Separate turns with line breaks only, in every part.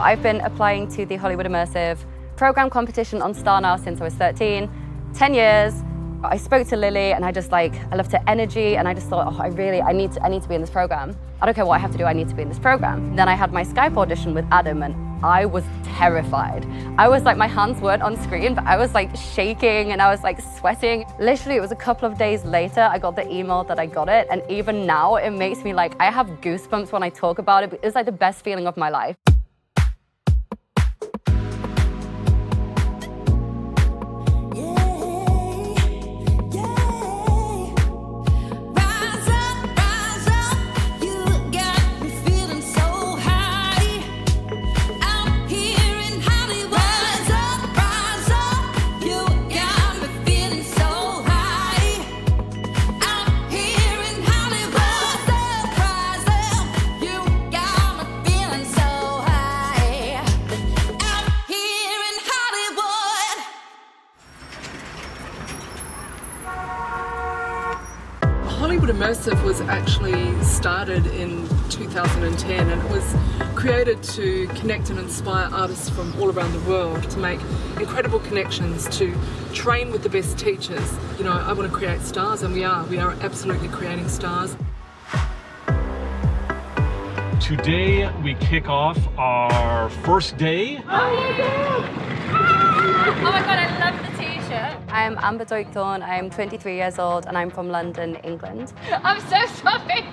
I've been applying to the Hollywood Immersive program competition on Star now since I was 13, 10 years. I spoke to Lily and I loved her energy, and I just thought, oh, I need to be in this program. I don't care what I have to do, I need to be in this program. Then I had my Skype audition with Adam and I was terrified. I was my hands weren't on screen, but I was shaking and I was sweating. Literally, it was a couple of days later, I got the email that I got it. And even now, it makes me I have goosebumps when I talk about it. It was the best feeling of my life.
Hollywood Immersive was actually started in 2010, and it was created to connect and inspire artists from all around the world to make incredible connections, to train with the best teachers. You know, I want to create stars, and we are absolutely creating stars.
Today we kick off our first day.
Oh my god! Oh my god, I love the t-shirt. I'm Amber Doigthorne, I'm 23 years old and I'm from London, England. I'm so sorry.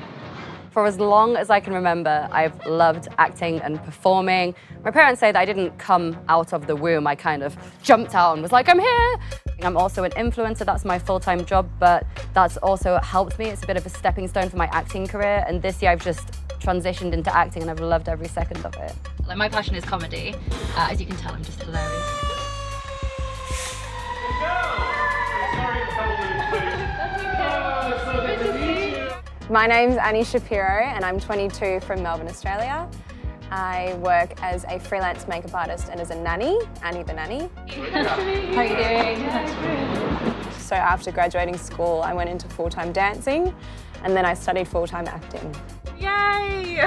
For as long as I can remember, I've loved acting and performing. My parents say that I didn't come out of the womb, I kind of jumped out and was like, I'm here. I'm also an influencer, that's my full-time job, but that's also helped me. It's a bit of a stepping stone for my acting career, and this year I've just transitioned into acting and I've loved every second of it.
My passion is comedy. As you can tell, I'm just hilarious.
My name's Annie Shapiro and I'm 22 from Melbourne, Australia. I work as a freelance makeup artist and as a nanny, Annie the nanny.
How are you doing?
So after graduating school, I went into full-time dancing and then I studied full-time acting.
Yay!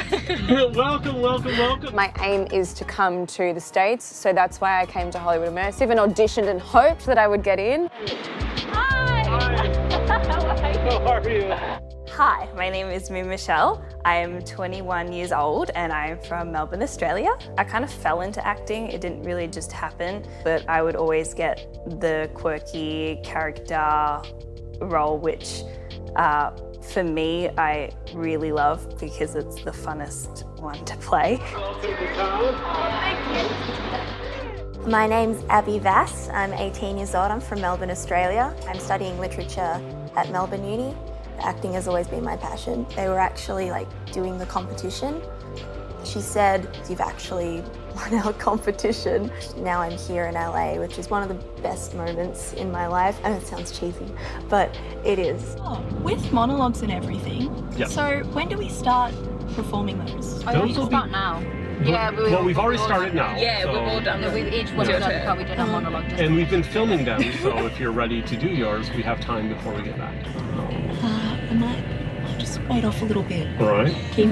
Welcome, welcome, welcome.
My aim is to come to the States, so that's why I came to Hollywood Immersive and auditioned and hoped that I would get in.
Hi!
How are you?
Hi, my name is Moo Michelle. I am 21 years old and I'm from Melbourne, Australia. I kind of fell into acting. It didn't really just happen, but I would always get the quirky character role, which for me, I really love because it's the funnest one to play.
My name's Abby Vass. I'm 18 years old. I'm from Melbourne, Australia. I'm studying literature at Melbourne Uni. Acting has always been my passion. They were actually doing the competition. She said, you've actually won our competition. Now I'm here in LA, which is one of the best moments in my life. I know it sounds cheesy, but it is.
Oh, with monologues and everything.
Yep.
So when do we start performing those?
I think we can start now.
Yeah,
well, we've already started now.
Yeah,
so.
we've all done it. We've each one done how we did our monologue.
And we've been filming them, so if you're ready to do yours, we have time before we get back.
I'll just wait off a little bit.
All right.
Keep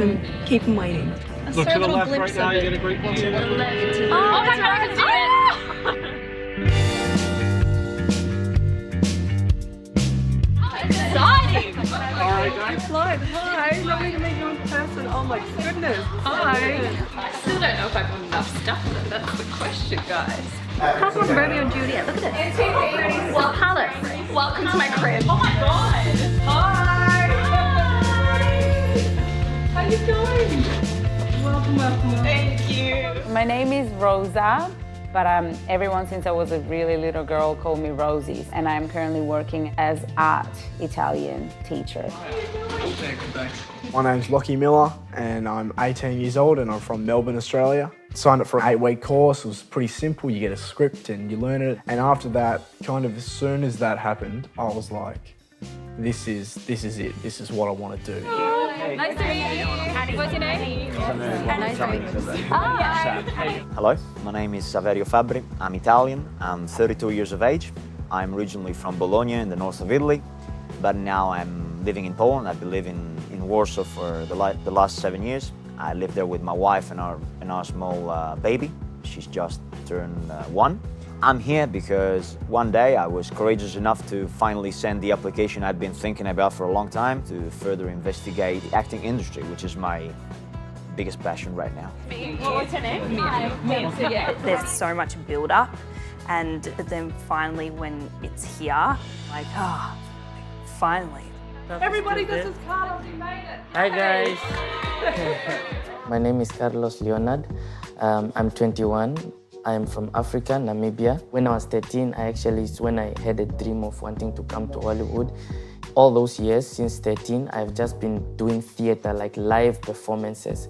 him waiting.
Look to the left right now, you get a great view.
Oh my god, I can do it! Exciting!
All right, guys.
Hi, lovely to meet you in person. Oh my goodness. Hi.
I still don't know if I've got enough stuff though. That's the question, guys.
How's my Romeo and Juliet? Look at this.
Well, Palace, welcome to my crib. Oh my god!
Hi. How you doing? Welcome, welcome.
Thank you.
My name is Rosa, but everyone since I was a really little girl called me Rosie, and I'm currently working as art Italian teacher.
Thanks.
My name's Lockie Miller and I'm 18 years old and I'm from Melbourne, Australia. Signed up for an 8-week course. It was pretty simple. You get a script and you learn it. And after that, kind of as soon as that happened, I was like, this is it. This is what I want to do.
Nice to meet you. What's your name?
Nice to meet you.
Hello, my name is Saverio Fabbri. I'm Italian. I'm 32 years of age. I'm originally from Bologna in the north of Italy, but now I'm living in Poland. I've been living in Warsaw for the last 7 years. I live there with my wife and our small baby. She's just turned 1. I'm here because one day I was courageous enough to finally send the application I'd been thinking about for a long time to further investigate the acting industry, which is my biggest passion right now.
What's her name? Mia. There's so much build up, and then finally when it's here, like, finally.
Everybody, this is Carlos, you made it.
Hi guys.
My name is Carlos Leonard. I'm 21. I am from Africa, Namibia. When I was 13, it's when I had a dream of wanting to come to Hollywood. All those years, since 13, I've just been doing theater, like live performances.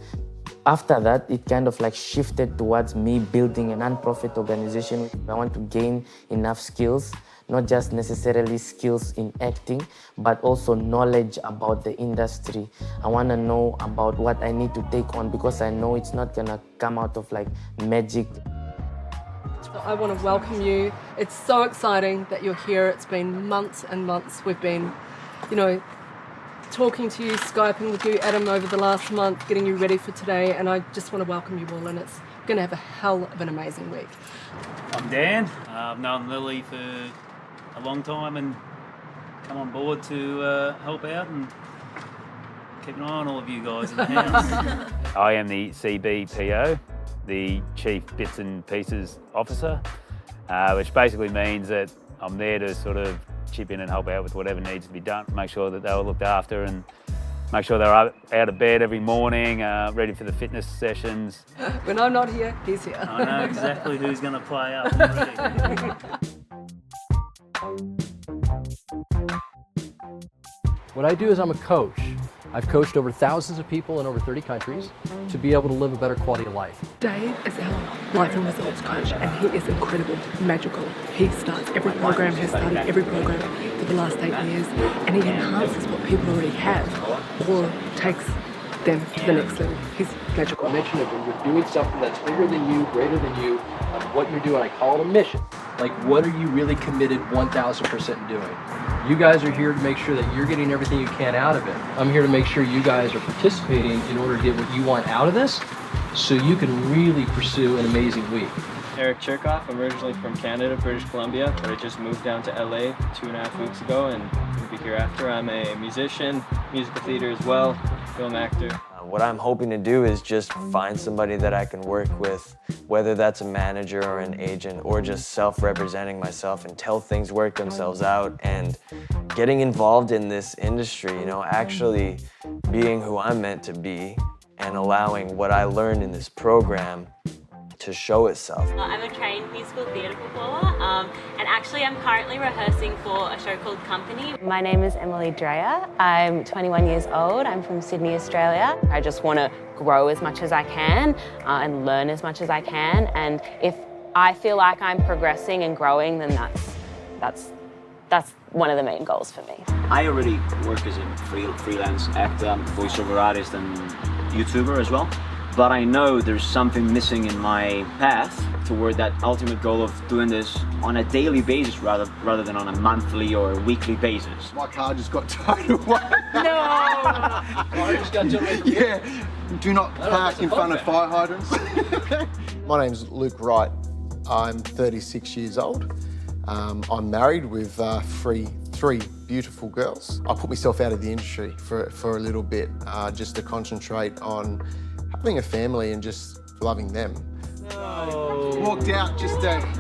After that, it kind of like shifted towards me building a non-profit organization. I want to gain enough skills, not just necessarily skills in acting, but also knowledge about the industry. I want to know about what I need to take on because I know it's not gonna come out of like magic.
I want to welcome you. It's so exciting that you're here. It's been months and months. We've been, talking to you, Skyping with you, Adam, over the last month, getting you ready for today, and I just want to welcome you all, and it's going to have a hell of an amazing week.
I'm Dan. I've known Lily for a long time and come on board to help out and keep an eye on all of you guys in the house. I am the CBPO, the Chief Bits and Pieces Officer, which basically means that I'm there to sort of chip in and help out with whatever needs to be done, make sure that they're looked after and make sure they're out of bed every morning, ready for the fitness sessions.
When I'm not here, he's here.
I know exactly who's going to play up already.
What I do is I'm a coach. I've coached over thousands of people in over 30 countries to be able to live a better quality of life.
Dave is our life and results coach, and he is incredible, magical. He starts every program, has started every program for the last 8 years, and he enhances what people already have or takes them to the next level. He's magical.
I mentioned it when you're doing something that's bigger than you, greater than you, what you're doing, I call it a mission. Like, what are you really committed 1,000% in doing? You guys are here to make sure that you're getting everything you can out of it. I'm here to make sure you guys are participating in order to get what you want out of this so you can really pursue an amazing week.
Eric Cherkoff. I'm originally from Canada, British Columbia, but I just moved down to LA 2.5 weeks ago and will be here after. I'm a musician, musical theater as well, film actor.
What I'm hoping to do is just find somebody that I can work with, whether that's a manager or an agent or just self-representing myself until things work themselves out and getting involved in this industry, actually being who I'm meant to be and allowing what I learned in this program to show itself.
I'm a trained musical theatre performer and actually I'm currently rehearsing for a show called Company.
My name is Emily Dreyer. I'm 21 years old. I'm from Sydney, Australia. I just want to grow as much as I can and learn as much as I can, and if I feel like I'm progressing and growing, then that's one of the main goals for me.
I already work as a freelance actor, voiceover artist and YouTuber as well. But I know there's something missing in my path toward that ultimate goal of doing this on a daily basis rather than on a monthly or weekly basis.
My car just got towed away.
No! Car just got towed away.
Yeah. Do not park in front of fire hydrants. My name's Luke Wright. I'm 36 years old. I'm married with three beautiful girls. I put myself out of the industry for a little bit just to concentrate on having a family and just loving them.
No.
Walked out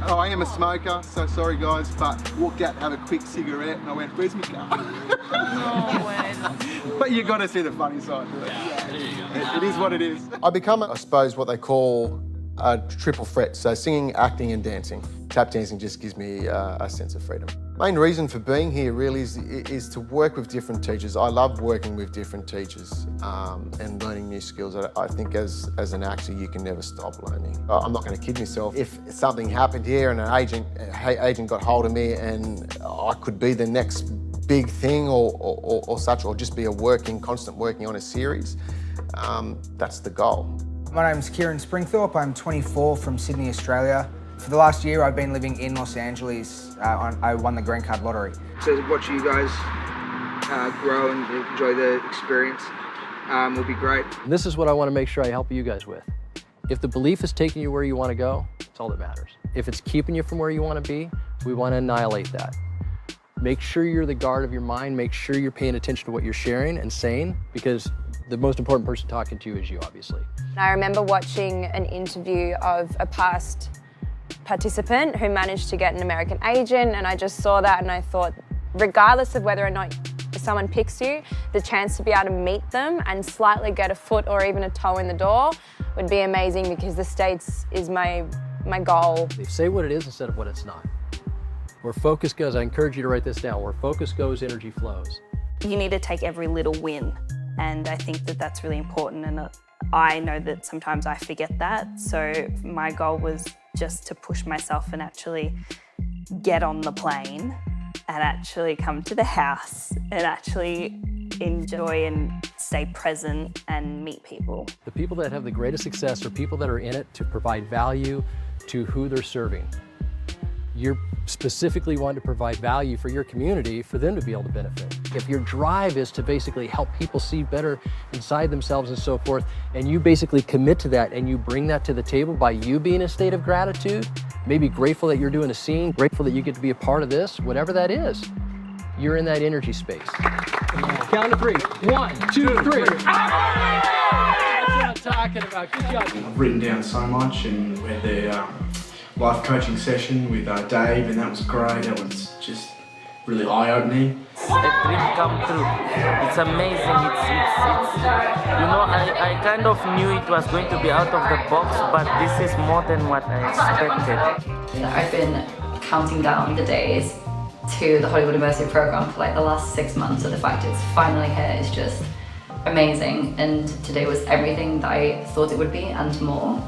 I am a smoker, so sorry guys, but walked out to have a quick cigarette and I went, where's my car?
No way.
But you got to see the funny side to it. Yeah, there you go. It is what it is. I become, I suppose, what they call a triple threat, so singing, acting and dancing. Tap dancing just gives me a sense of freedom. Main reason for being here really is to work with different teachers. I love working with different teachers and learning new skills. I think as an actor, you can never stop learning. I'm not going to kid myself. If something happened here and an agent got hold of me and I could be the next big thing or such, or just be constant working on a series, that's the goal.
My name's Kieran Springthorpe. I'm 24 from Sydney, Australia. For the last year, I've been living in Los Angeles. I won the Green Card Lottery.
To watch you guys grow and enjoy the experience,
will be great.
And this is what I want to make sure I help you guys with. If the belief is taking you where you want to go, it's all that matters. If it's keeping you from where you want to be, we want to annihilate that. Make sure you're the guard of your mind. Make sure you're paying attention to what you're sharing and saying, because the most important person talking to you is you, obviously.
I remember watching an interview of a past participant who managed to get an American agent, and I just saw that and I thought, regardless of whether or not someone picks you, the chance to be able to meet them and slightly get a foot or even a toe in the door would be amazing, because the States is my goal.
Say what it is instead of what it's not. Where focus goes, I encourage you to write this down, where focus goes, energy flows.
You need to take every little win, and I think that that's really important, and I know that sometimes I forget that, so my goal was just to push myself and actually get on the plane and actually come to the house and actually enjoy and stay present and meet people.
The people that have the greatest success are people that are in it to provide value to who they're serving. You're specifically wanting to provide value for your community, for them to be able to benefit. If your drive is to basically help people see better inside themselves and so forth, and you basically commit to that and you bring that to the table by you being in a state of gratitude, maybe grateful that you're doing a scene, grateful that you get to be a part of this, whatever that is, you're in that energy space. Count to 3. 1, 2, 3. That's what I'm talking about. Good job.
I've written down so much, and we had the life coaching session with Dave, and that was great. That was just really eye-opening.
A dream come true. It's amazing. It's you know, I kind of knew it was going to be out of the box, but this is more than what I expected.
I've been counting down the days to the Hollywood Immersive program for like the last 6 months, so the fact it's finally here is just amazing, and today was everything that I thought it would be and more.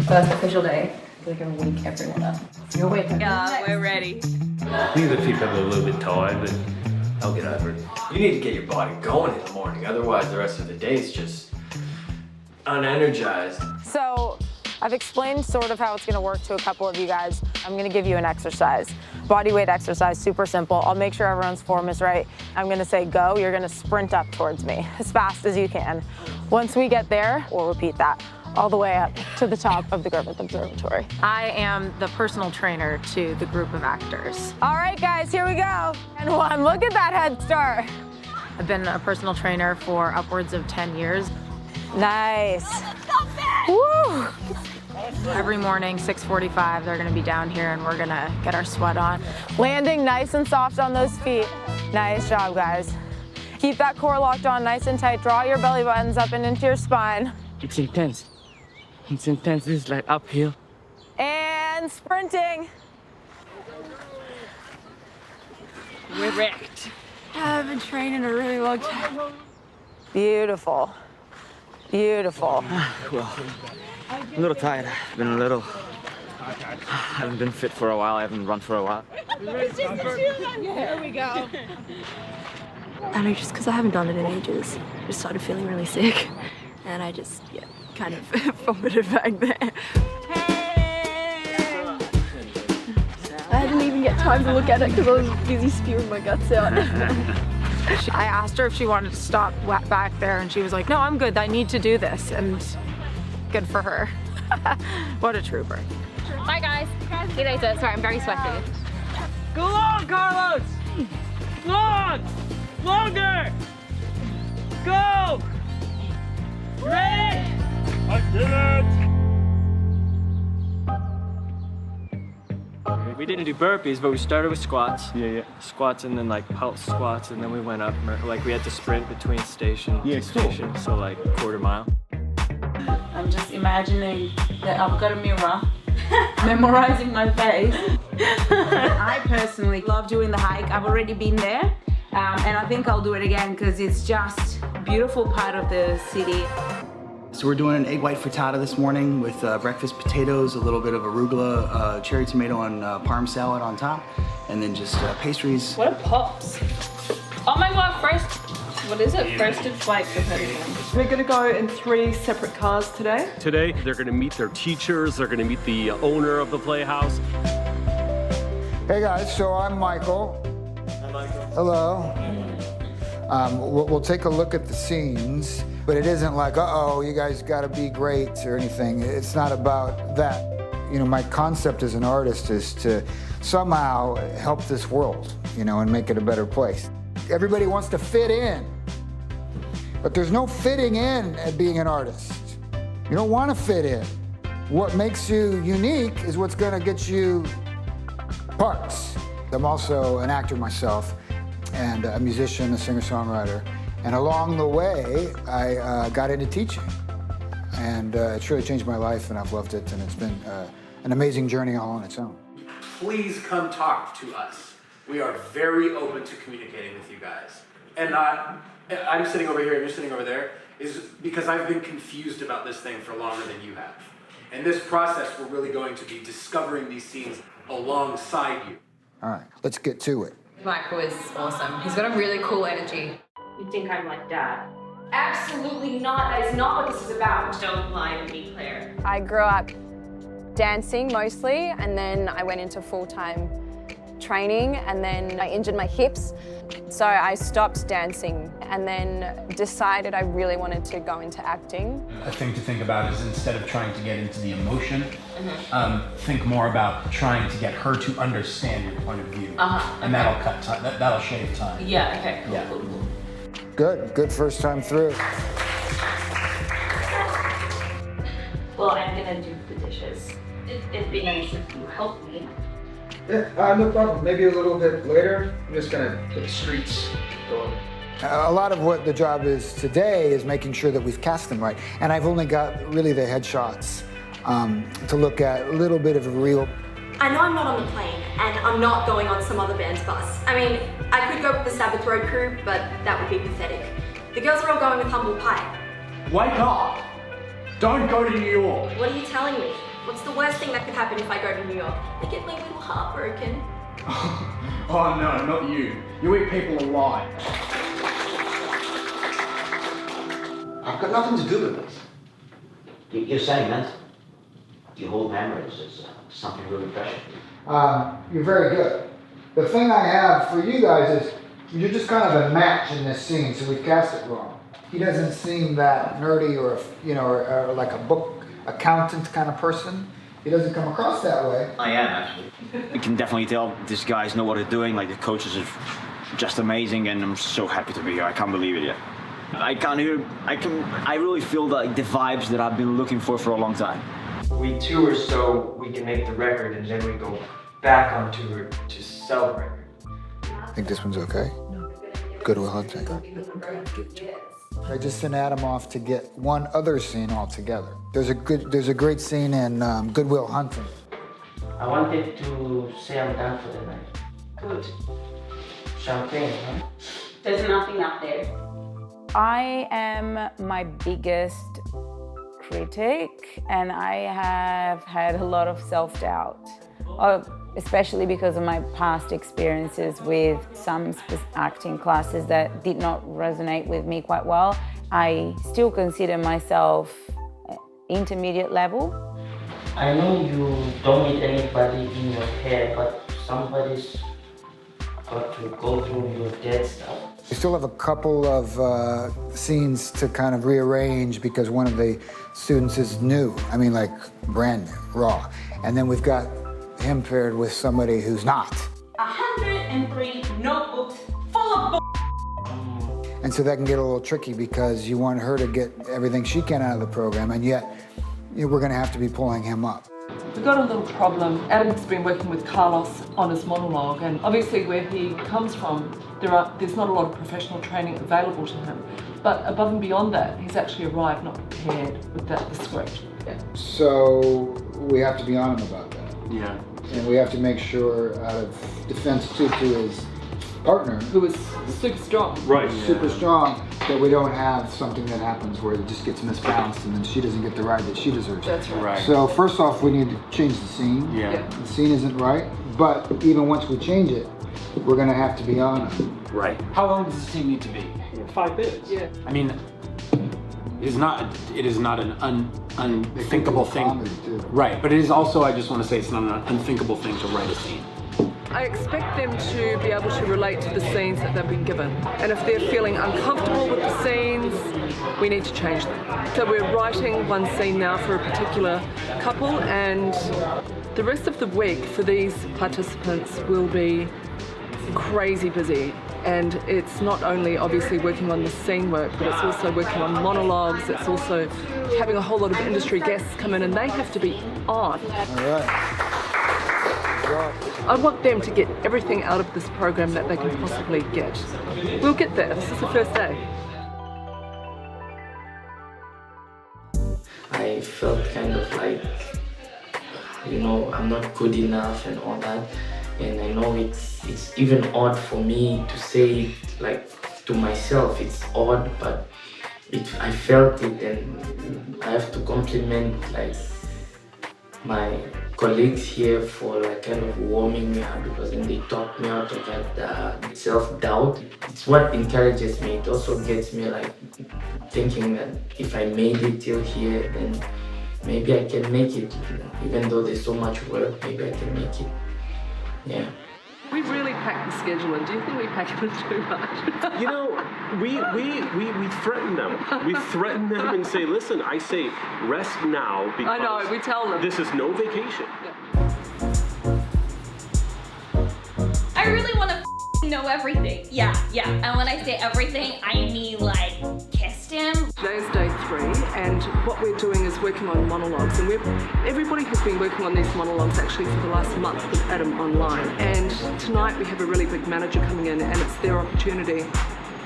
First official day. I feel like I'm gonna wake everyone up. You're waking up.
Yeah, we're ready.
I think the people are a little bit tired, but I'll get over it.
You need to get your body going in the morning, otherwise the rest of the day is just unenergized.
So I've explained sort of how it's gonna work to a couple of you guys. I'm gonna give you an exercise. Body weight exercise, super simple. I'll make sure everyone's form is right. I'm gonna say go, you're gonna sprint up towards me as fast as you can. Once we get there, we'll repeat that all the way up to the top of the Griffith Observatory.
I am the personal trainer to the group of actors.
All right, guys, here we go. And 1, look at that head start.
I've been a personal trainer for upwards of 10 years.
Nice. Woo!
Every morning, 6:45, they're gonna be down here and we're gonna get our sweat on.
Landing nice and soft on those feet. Nice job, guys. Keep that core locked on nice and tight. Draw your belly buttons up and into your spine.
It's intense. It's intense. This is like uphill.
And sprinting.
We're wrecked.
I haven't trained in a really long time.
Beautiful. Beautiful.
Well, I'm a little tired. I've been I haven't been fit for a while. I haven't run for a while.
It's just the 2 of them. Here we go.
I know, just because I haven't done it in ages, I just started feeling really sick. And I just, kind of vomited back there. I didn't even get time to look at it because I was busy spewing my guts out.
I asked her if she wanted to stop back there and she was like, no, I'm good. I need to do this. And good for her. What a trooper.
Bye, guys. See you later. Sorry, I'm very sweaty.
Go on, Carlos! Long! Longer! Go! Ready? I did it!
We didn't do burpees, but we started with squats. Squats and then like pulse squats, and then we went up. Like we had to sprint between station to station, so like quarter mile.
I'm just imagining that I've got a mirror, memorizing my face. I personally love doing the hike. I've already been there, and I think I'll do it again because it's just a beautiful part of the city.
So we're doing an egg white frittata this morning with breakfast potatoes, a little bit of arugula, cherry tomato, and parm salad on top, and then just pastries.
What are pops? Oh my god, what is it? Roasted flake potato.
We're going to go in 3 separate cars today.
Today, they're going to meet their teachers, they're going to meet the owner of the Playhouse.
Hey guys, so I'm Michael.
Hello. We'll take a look at the scenes, but it isn't like, uh-oh, you guys gotta be great or anything. It's not about that. You know, my concept as an artist is to somehow help this world, you know, and make it a better place. Everybody wants to fit in, but there's no fitting in at being an artist. You don't want to fit in. What makes you unique is what's gonna get you parts. I'm also an actor myself, and a musician, a singer-songwriter. And along the way, I got into teaching. And it's really changed my life, and I've loved it, and it's been an amazing journey all on its own.
Please come talk to us. We are very open to communicating with you guys. And I'm sitting over here and you're sitting over there, is because I've been confused about this thing for longer than you have. In this process, we're really going to be discovering these scenes alongside you.
All right, let's get to it.
Michael is awesome. He's got a really cool energy.
You think I'm like Dad?
Absolutely not. That is not what this is about.
Don't lie to me, Claire.
I grew up dancing mostly, and then I went into full-time training, and then I injured my hips. So I stopped dancing and then decided I really wanted to go into acting.
A thing to think about is instead of trying to get into the emotion, think more about trying to get her to understand your point of view. And that'll cut time, that'll shave time.
Yeah, okay, cool,
Yeah.
cool, cool.
Good first time through.
Well, I'm gonna do the dishes. It'd be nice if you helped me.
Yeah, no problem. Maybe a little bit later. I'm just gonna get the streets going.
A lot of what the job is today is making sure that we've cast them right. And I've only got really the headshots to look at, a little bit of a real.
I know I'm not on the plane, and I'm not going on some other band's bus. I mean, I could go with the Sabbath Road crew, but that would be pathetic. The girls are all going with Humble Pie.
Wake up! Don't go to New York!
What are you telling me? What's the worst thing that could happen if I go to New York? I get my little heart broken.
Oh no, not you. You eat people alive.
I've got nothing to do with this. You're saying that you hold memories is something really precious.
You're very good. The thing I have for you guys is you're just kind of a match in this scene, so we've cast it wrong. He doesn't seem that nerdy or, you know, or like a book accountant kind of person. He doesn't come across that way.
I am, actually. You can definitely tell these guys know what they're doing. Like, the coaches are just amazing, and I'm so happy to be here. I can't believe it yet. I really feel the vibes that I've been looking for a long time.
We tour so we can make the record, and then we go back on tour to sell the record.
Think this one's okay? Good Will Hunting. I just sent Adam off to get one other scene altogether. There's a great scene in Good Will Hunting.
I wanted to say I'm done for the night.
Good.
Champagne, huh?
There's nothing up there.
I am my biggest critic, and I have had a lot of self-doubt, especially because of my past experiences with some acting classes that did not resonate with me quite well. I still consider myself intermediate level.
I know you don't need anybody in your head, but somebody's got to go through your dead stuff.
We still have a couple of scenes to kind of rearrange because one of the students is new. I mean, like brand new, raw. And then we've got him paired with somebody who's not.
103 notebooks full of
And so that can get a little tricky because you want her to get everything she can out of the program, and yet we're gonna have to be pulling him up.
We've got a little problem. Adam's been working with Carlos on his monologue, and obviously where he comes from, there's not a lot of professional training available to him. But above and beyond that, he's actually arrived not prepared with the script.
So we have to be on him about that.
Yeah.
And we have to make sure out of defense to his partner,
who is super strong.
Right. Super strong, that we don't have something that happens where it just gets misbalanced and then she doesn't get the ride that she deserves.
That's right.
So first off, we need to change the scene.
Yeah.
The scene isn't right, but even once we change it, we're gonna have to be on it.
Right. How long does the scene need to be?
5 minutes.
Yeah.
I mean, it is not an unthinkable thing. Right, but it is also, I just want to say, it's not an unthinkable thing to write a scene.
I expect them to be able to relate to the scenes that they've been given. And if they're feeling uncomfortable with the scenes, we need to change them. So we're writing one scene now for a particular couple, and the rest of the week for these participants will be crazy busy. And it's not only obviously working on the scene work, but it's also working on monologues. It's also having a whole lot of industry guests come in, and they have to be on.
All right.
I want them to get everything out of this program that they can possibly get. We'll get there. This is the first day.
I felt kind of like, you know, I'm not good enough and all that. And I know it's even odd for me to say it, like, to myself. It's odd, but I felt it, and I have to compliment like my colleagues here for like kind of warming me up, because then they talked me out of that self-doubt. It's what encourages me. It also gets me like thinking that if I made it till here, then maybe I can make it. Even though there's so much work, maybe I can make it. Yeah.
We really pack the schedule in. Do you think we pack it in too much?
You know, we threaten them. We threaten them and say, listen, I say rest now because
I know, we tell them.
This is no vacation.
I really want to know everything. Yeah. And when I say everything, I mean like kissed him.
Today's day 3, and what we're doing is working on monologues, and everybody has been working on these monologues actually for the last month with Adam online. And tonight we have a really big manager coming in, and it's their opportunity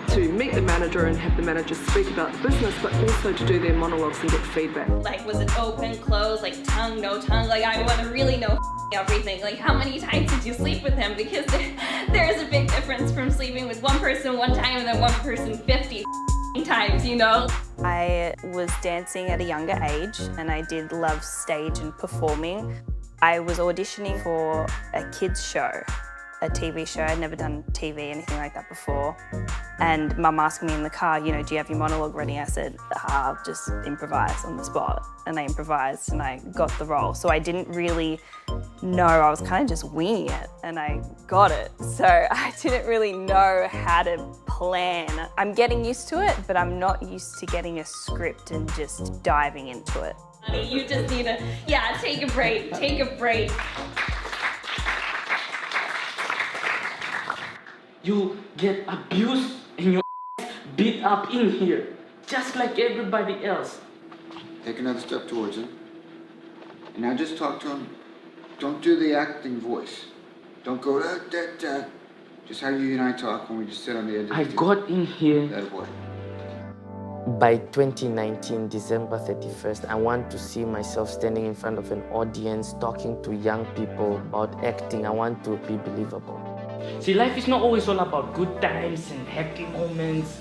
to meet the manager and have the manager speak about the business, but also to do their monologues and get feedback.
Like, was it open, closed, like tongue, no tongue? Like, I want to really know everything. Like, how many times did you sleep with him? Because there is a big difference from sleeping with one person one time and then one person 50 times, you know?
I was dancing at a younger age, and I did love stage and performing. I was auditioning for a kids show, a TV show. I'd never done TV, anything like that before. And Mum asked me in the car, you know, do you have your monologue ready? I said, I'll just improvise on the spot. And I improvised and I got the role. So I didn't really know, I was kind of just winging it, and I got it. So I didn't really know how to plan. I'm getting used to it, but I'm not used to getting a script and just diving into it.
You just need to, take a break, take a break.
You get abused and your beat up in here, just like everybody else.
Take another step towards him. And now just talk to him. Don't do the acting voice. Don't go da da da. Just how you and I talk when we just sit on the edge of the
I
table.
got in here.
That boy.
By 2019, December 31st, I want to see myself standing in front of an audience, talking to young people about acting. I want to be believable. See, life is not always all about good times and happy moments.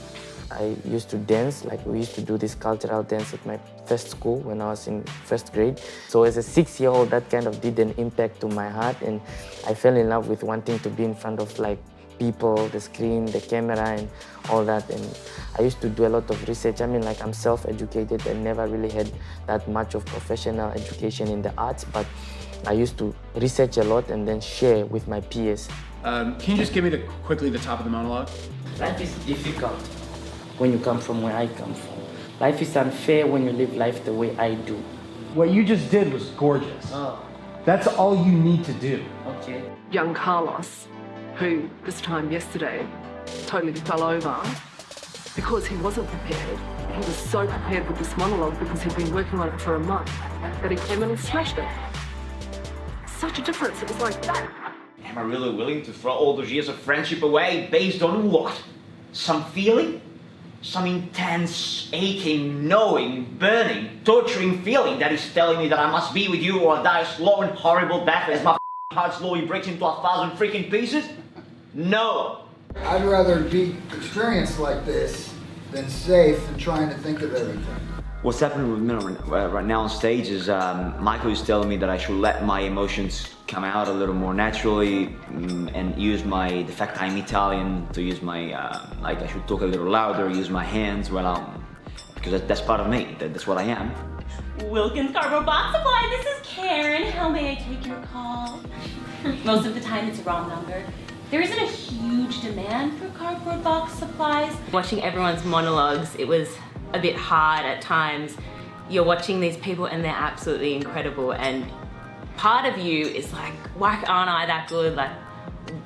I used to dance, like we used to do this cultural dance at my first school when I was in first grade. So as a 6-year-old, that kind of did an impact to my heart, and I fell in love with wanting to be in front of like people, the screen, the camera, and all that. And I used to do a lot of research. I mean, like, I'm self-educated and never really had that much of professional education in the arts, but I used to research a lot and then share with my peers.
Can you just give me quickly the top of the monologue?
Life is difficult when you come from where I come from. Life is unfair when you live life the way I do.
What you just did was gorgeous.
Oh.
That's all you need to do.
Okay.
Young Carlos, who this time yesterday totally fell over because he wasn't prepared. He was so prepared with this monologue because he'd been working on it for a month that he came in and smashed it. Such a difference, it was like that.
Am I really willing to throw all those years of friendship away based on what? Some feeling? Some intense, aching, knowing, burning, torturing feeling that is telling me that I must be with you or die a slow and horrible death as my heart slowly breaks into 1,000 freaking pieces? No!
I'd rather be experienced like this than safe and trying to think of everything.
What's happening with me right now on stage is Michael is telling me that I should let my emotions come out a little more naturally and use the fact I'm Italian to use my, like I should talk a little louder, use my hands because that's part of me, that's what I am.
Wilkins Cargo Box Supply, this is Karen. How may I take your call?
Most of the time it's a wrong number. There isn't a huge demand for cardboard box supplies. Watching everyone's monologues, it was a bit hard at times. You're watching these people and they're absolutely incredible, and part of you is like, why aren't I that good? Like,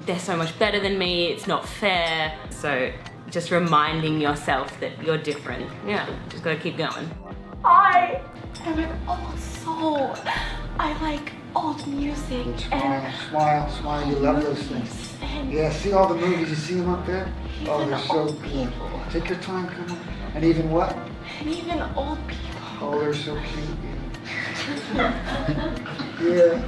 they're so much better than me, it's not fair. So just reminding yourself that you're different. Yeah, just gotta keep going.
I am an old soul. I like old music
Smile, you love those things. Yeah, see all the movies, you see them up there? Oh, they're so good. Take your time, come on. And even what?
And even old people.
Oh, they're so cute. Yeah.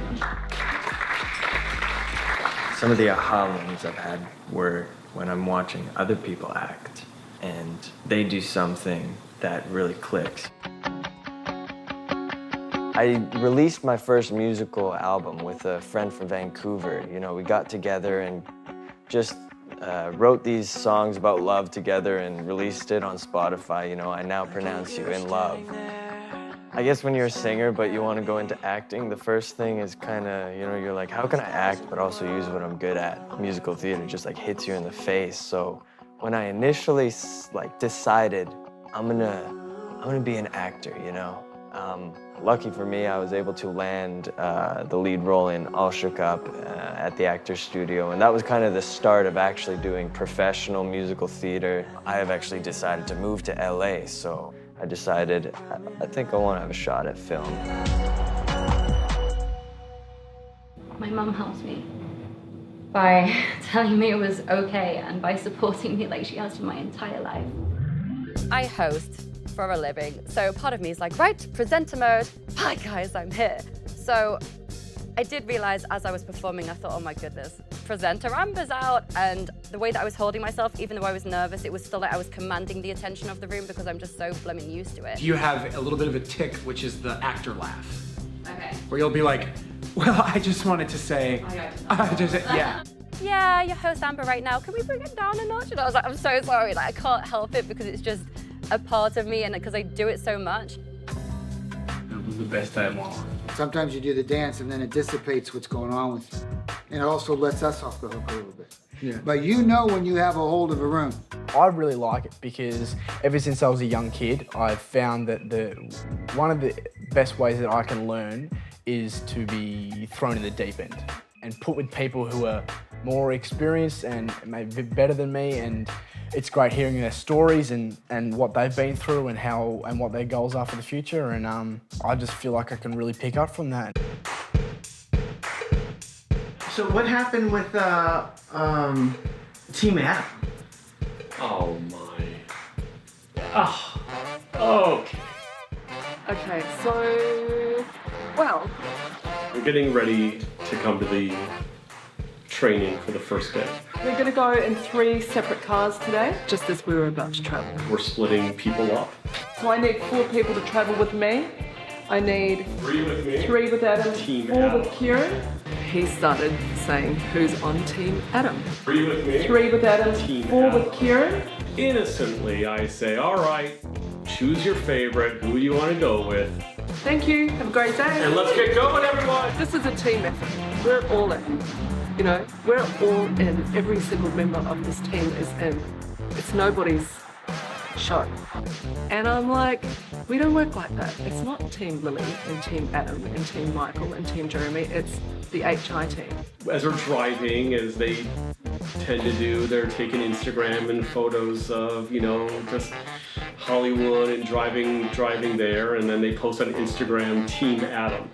Some of the aha moments I've had were when I'm watching other people act and they do something that really clicks. I released my first musical album with a friend from Vancouver. You know, we got together and just wrote these songs about love together and released it on Spotify. You know, I Now Pronounce You in Love. I guess when you're a singer but you want to go into acting, the first thing is kind of, you know, you're like, how can I act but also use what I'm good at? Musical theater just like hits you in the face. So when I initially like decided I'm gonna be an actor, you know. Lucky for me, I was able to land the lead role in All Shook Up at the Actors Studio, and that was kind of the start of actually doing professional musical theater. I have actually decided to move to LA, so I decided I think I want to have a shot at film.
My mum helps me by telling me it was okay and by supporting me like she has for my entire life.
I host for a living, so part of me is like, right, presenter mode. Hi guys, I'm here. So I did realize as I was performing, I thought, oh my goodness, presenter Amber's out. And the way that I was holding myself, even though I was nervous, it was still like I was commanding the attention of the room because I'm just so blooming used to it.
You have a little bit of a tick, which is the actor laugh.
Okay.
Where you'll be like, well, I just wanted to say, yeah.
Yeah, your host Amber right now, can we bring it down a notch? And I was like, I'm so sorry, like I can't help it because it's just a part of me and because I do it so much.
It was the best time on.
Sometimes you do the dance and then it dissipates what's going on with you. And it also lets us off the hook a little bit.
Yeah.
But you know when you have a hold of a room.
I really like it because ever since I was a young kid, I've found that one of the best ways that I can learn is to be thrown in the deep end and put with people who are more experienced and maybe better than me, and it's great hearing their stories and what they've been through and what their goals are for the future, and I just feel like I can really pick up from that.
So what happened with Team Adam?
Oh my. Oh, okay.
Okay, so, well,
I'm getting ready to come to the training for the first day.
we're gonna go in 3 separate cars today, just as we were about to travel.
We're splitting people up.
So I need 4 people to travel with me. I need
3 with me.
3 with Adam,
Team
4
Adam.
with Kieran. He started saying who's on Team Adam.
3 with me.
3 with Adam,
Team
4
Adam.
with Kieran.
Innocently, I say, all right, choose your favorite, who you want to go with.
Thank you, have a great day.
And let's get going, everyone.
This is a team effort. We're all in. You know, we're all in. Every single member of this team is in. It's nobody's show. And I'm like, we don't work like that. It's not Team Lily and Team Adam and Team Michael and Team Jeremy. It's the HI team.
As we're driving, as they tend to do, they're taking Instagram and photos of, you know, just Hollywood and driving there, and then they post on Instagram, Team Adam.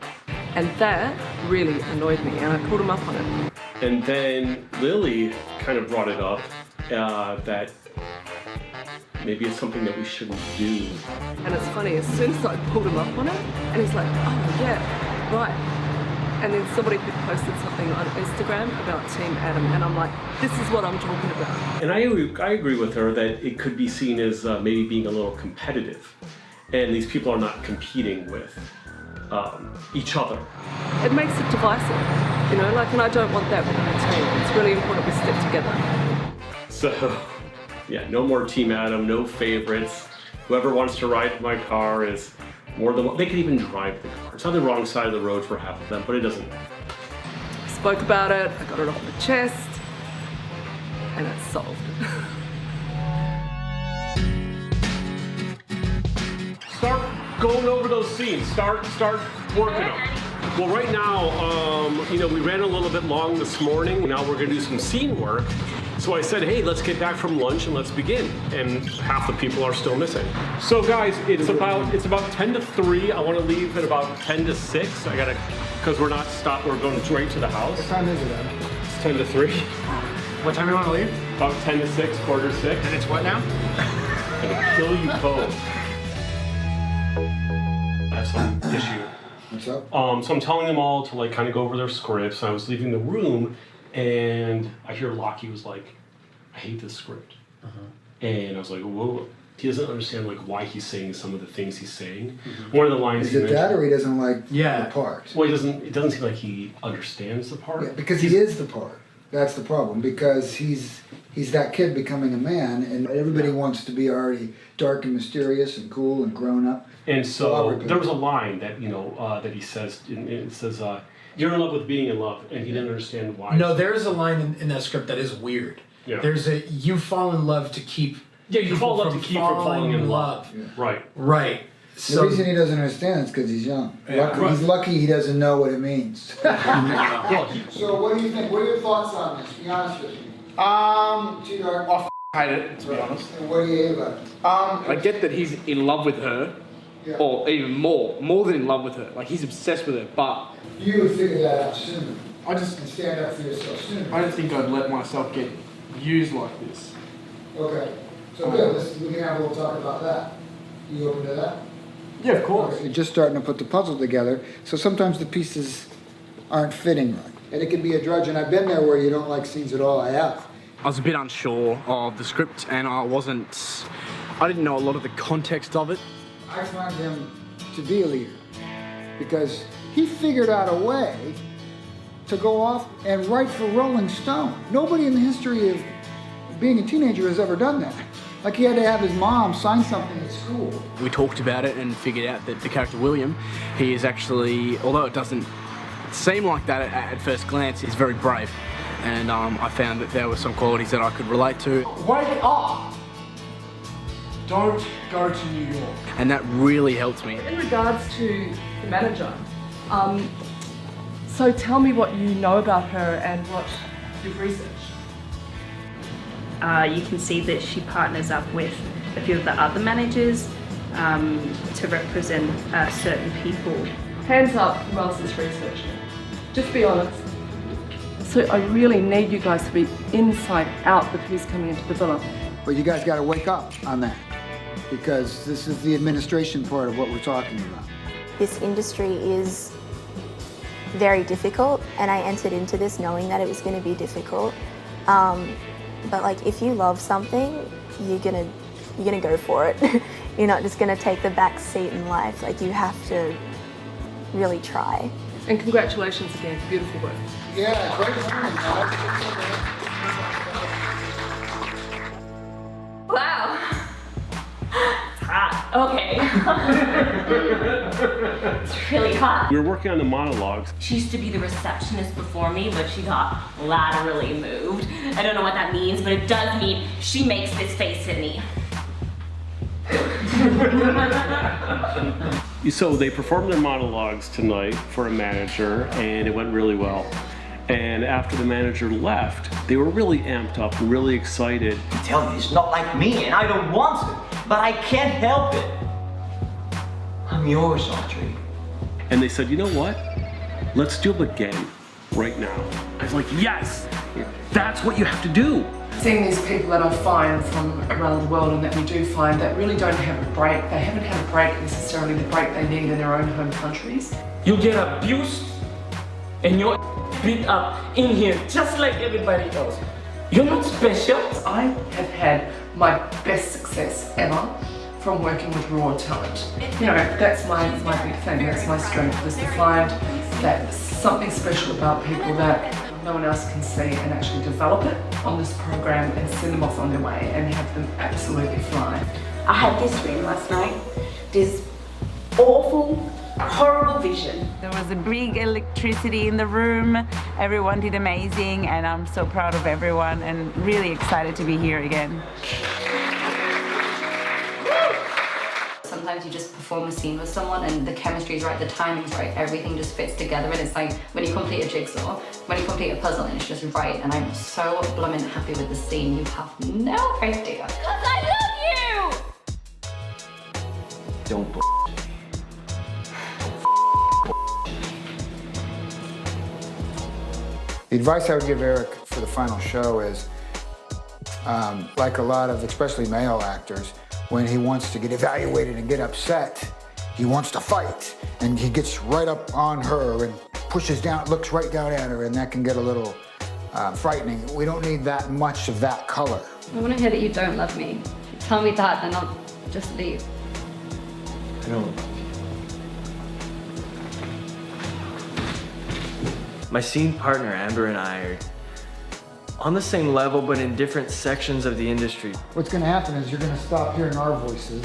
And that really annoyed me, and I pulled him up on it.
And then Lily kind of brought it up that maybe it's something that we shouldn't do.
And it's funny, as soon as I pulled him up on it, and he's like, oh yeah, right. And then somebody had posted something on Instagram about Team Adam, and I'm like, this is what I'm talking about.
And I agree with her that it could be seen as maybe being a little competitive. And these people are not competing with each other.
It makes it divisive, you know, like, and I don't want that within a team. It's really important we stick together.
So, yeah, no more Team Adam, no favorites. Whoever wants to ride my car is more than one. They could even drive the car. It's on the wrong side of the road for half of them, but it doesn't matter.
spoke about it, I got it off my chest, and it's solved.
Start going over those scenes. Start working them. Well, right now, you know, we ran a little bit long this morning. Now we're gonna do some scene work. So I said, hey, let's get back from lunch and let's begin. And half the people are still missing. So guys, it's about 10 to 3. I want to leave at about 10 to 6. I gotta, because we're not stopped. We're going straight to the house.
What time is it then?
It's 10 to 3.
What time do you want to leave?
About 10 to 6, quarter to 6.
And it's what now?
I'm gonna kill you both. I have some issue.
What's up?
So I'm telling them all to like kind of go over their scripts. I was leaving the room and I hear Lockie was like, I hate this script. And I was like, whoa. He doesn't understand like why he's saying some of the things he's saying. One of the lines
Is it that or he doesn't like
the
part?
Well, it doesn't seem like he understands the part.
Yeah, because he is the part. That's the problem. Because he's that kid becoming a man, and everybody wants to be already dark and mysterious and cool and grown up.
And so there was a line that that he says. It says, "You're in love with being in love," and he didn't understand why.
No, there's a line in that script that is weird.
Yeah.
There's you fall in love to keep.
Yeah, you fall in love to keep from falling in love.
Yeah.
Right.
Right.
The reason he doesn't understand is because he's young. He's lucky he doesn't know what it means. So what do you think? What are your thoughts on this? Be honest with me.
I hate it, to be honest.
And what do you hate about it?
I get that he's in love with her, or even more than in love with her. Like, he's obsessed with her, but...
You would figure that out sooner. And stand up for yourself sooner.
I don't think I'd let myself get used like this.
Okay. So good. We can have a little talk about that. You open to that?
Yeah, of course.
You're just starting to put the puzzle together, so sometimes the pieces aren't fitting right. And it can be a drudge, and I've been there where you don't like scenes at all. I have.
I was a bit unsure of the script, and I didn't know a lot of the context of it.
I find him to be a leader because he figured out a way to go off and write for Rolling Stone. Nobody in the history of being a teenager has ever done that. Like, he had to have his mom sign something at school.
We talked about it and figured out that the character William, he is actually, although it doesn't seem like that at first glance, he's very brave. And I found that there were some qualities that I could relate to. Wake up! Don't go to New York. And that really helped me.
In regards to the manager, so tell me what you know about her and what you've researched.
You can see that she partners up with a few of the other managers to represent certain people.
Hands up who else is researching. Just be honest. So I really need you guys to be inside out with who's coming into the villa.
But you guys got to wake up on that because this is the administration part of what we're talking about.
This industry is very difficult, and I entered into this knowing that it was going to be difficult. But like, if you love something, you're gonna go for it. You're not just gonna take the back seat in life. Like, you have to really try.
And congratulations again, beautiful work.
Yeah, great morning,
Wow. It's hot. Okay. It's really hot.
We were working on the monologues.
She used to be the receptionist before me, but she got laterally moved. I don't know what that means, but it does mean she makes this face at me.
So they performed their monologues tonight for a manager, and it went really well. And after the manager left, they were really amped up and really excited.
I tell you, it's not like me, and I don't want it, but I can't help it. I'm yours, Audrey.
And they said, you know what? Let's do it again, right now. I was like, yes, that's what you have to do.
Seeing these people that I find from around the world and that we do find that really don't have a break. They haven't had a break necessarily, the break they need in their own home countries.
You get abused and you're beat up in here just like everybody else. You're not special.
I have had my best success ever from working with raw talent. You know, that's my big thing, that's my strength, is to find that something special about people that no one else can see and actually develop it on this program and send them off on their way and have them absolutely fly.
I had this dream last night, this awful,
horrible vision. There was a big electricity in the room. Everyone did amazing, and I'm so proud of everyone and really excited to be here again.
Sometimes you just perform a scene with someone and the chemistry is right, the timing's right, everything just fits together, and it's like when you complete a jigsaw, when you complete a puzzle and it's just right, and I'm so blooming happy with the scene, you have no idea.
'Cause I love you!
Don't
The advice I would give Eric for the final show is, like a lot of, especially male actors, when he wants to get evaluated and get upset, he wants to fight, and he gets right up on her and pushes down, looks right down at her, and that can get a little frightening. We don't need that much of that color.
I want to hear that you don't love me. Tell me that, then I'll just leave.
I don't. My scene partner Amber and I are on the same level, but in different sections of the industry.
What's going to happen is you're going to stop hearing our voices,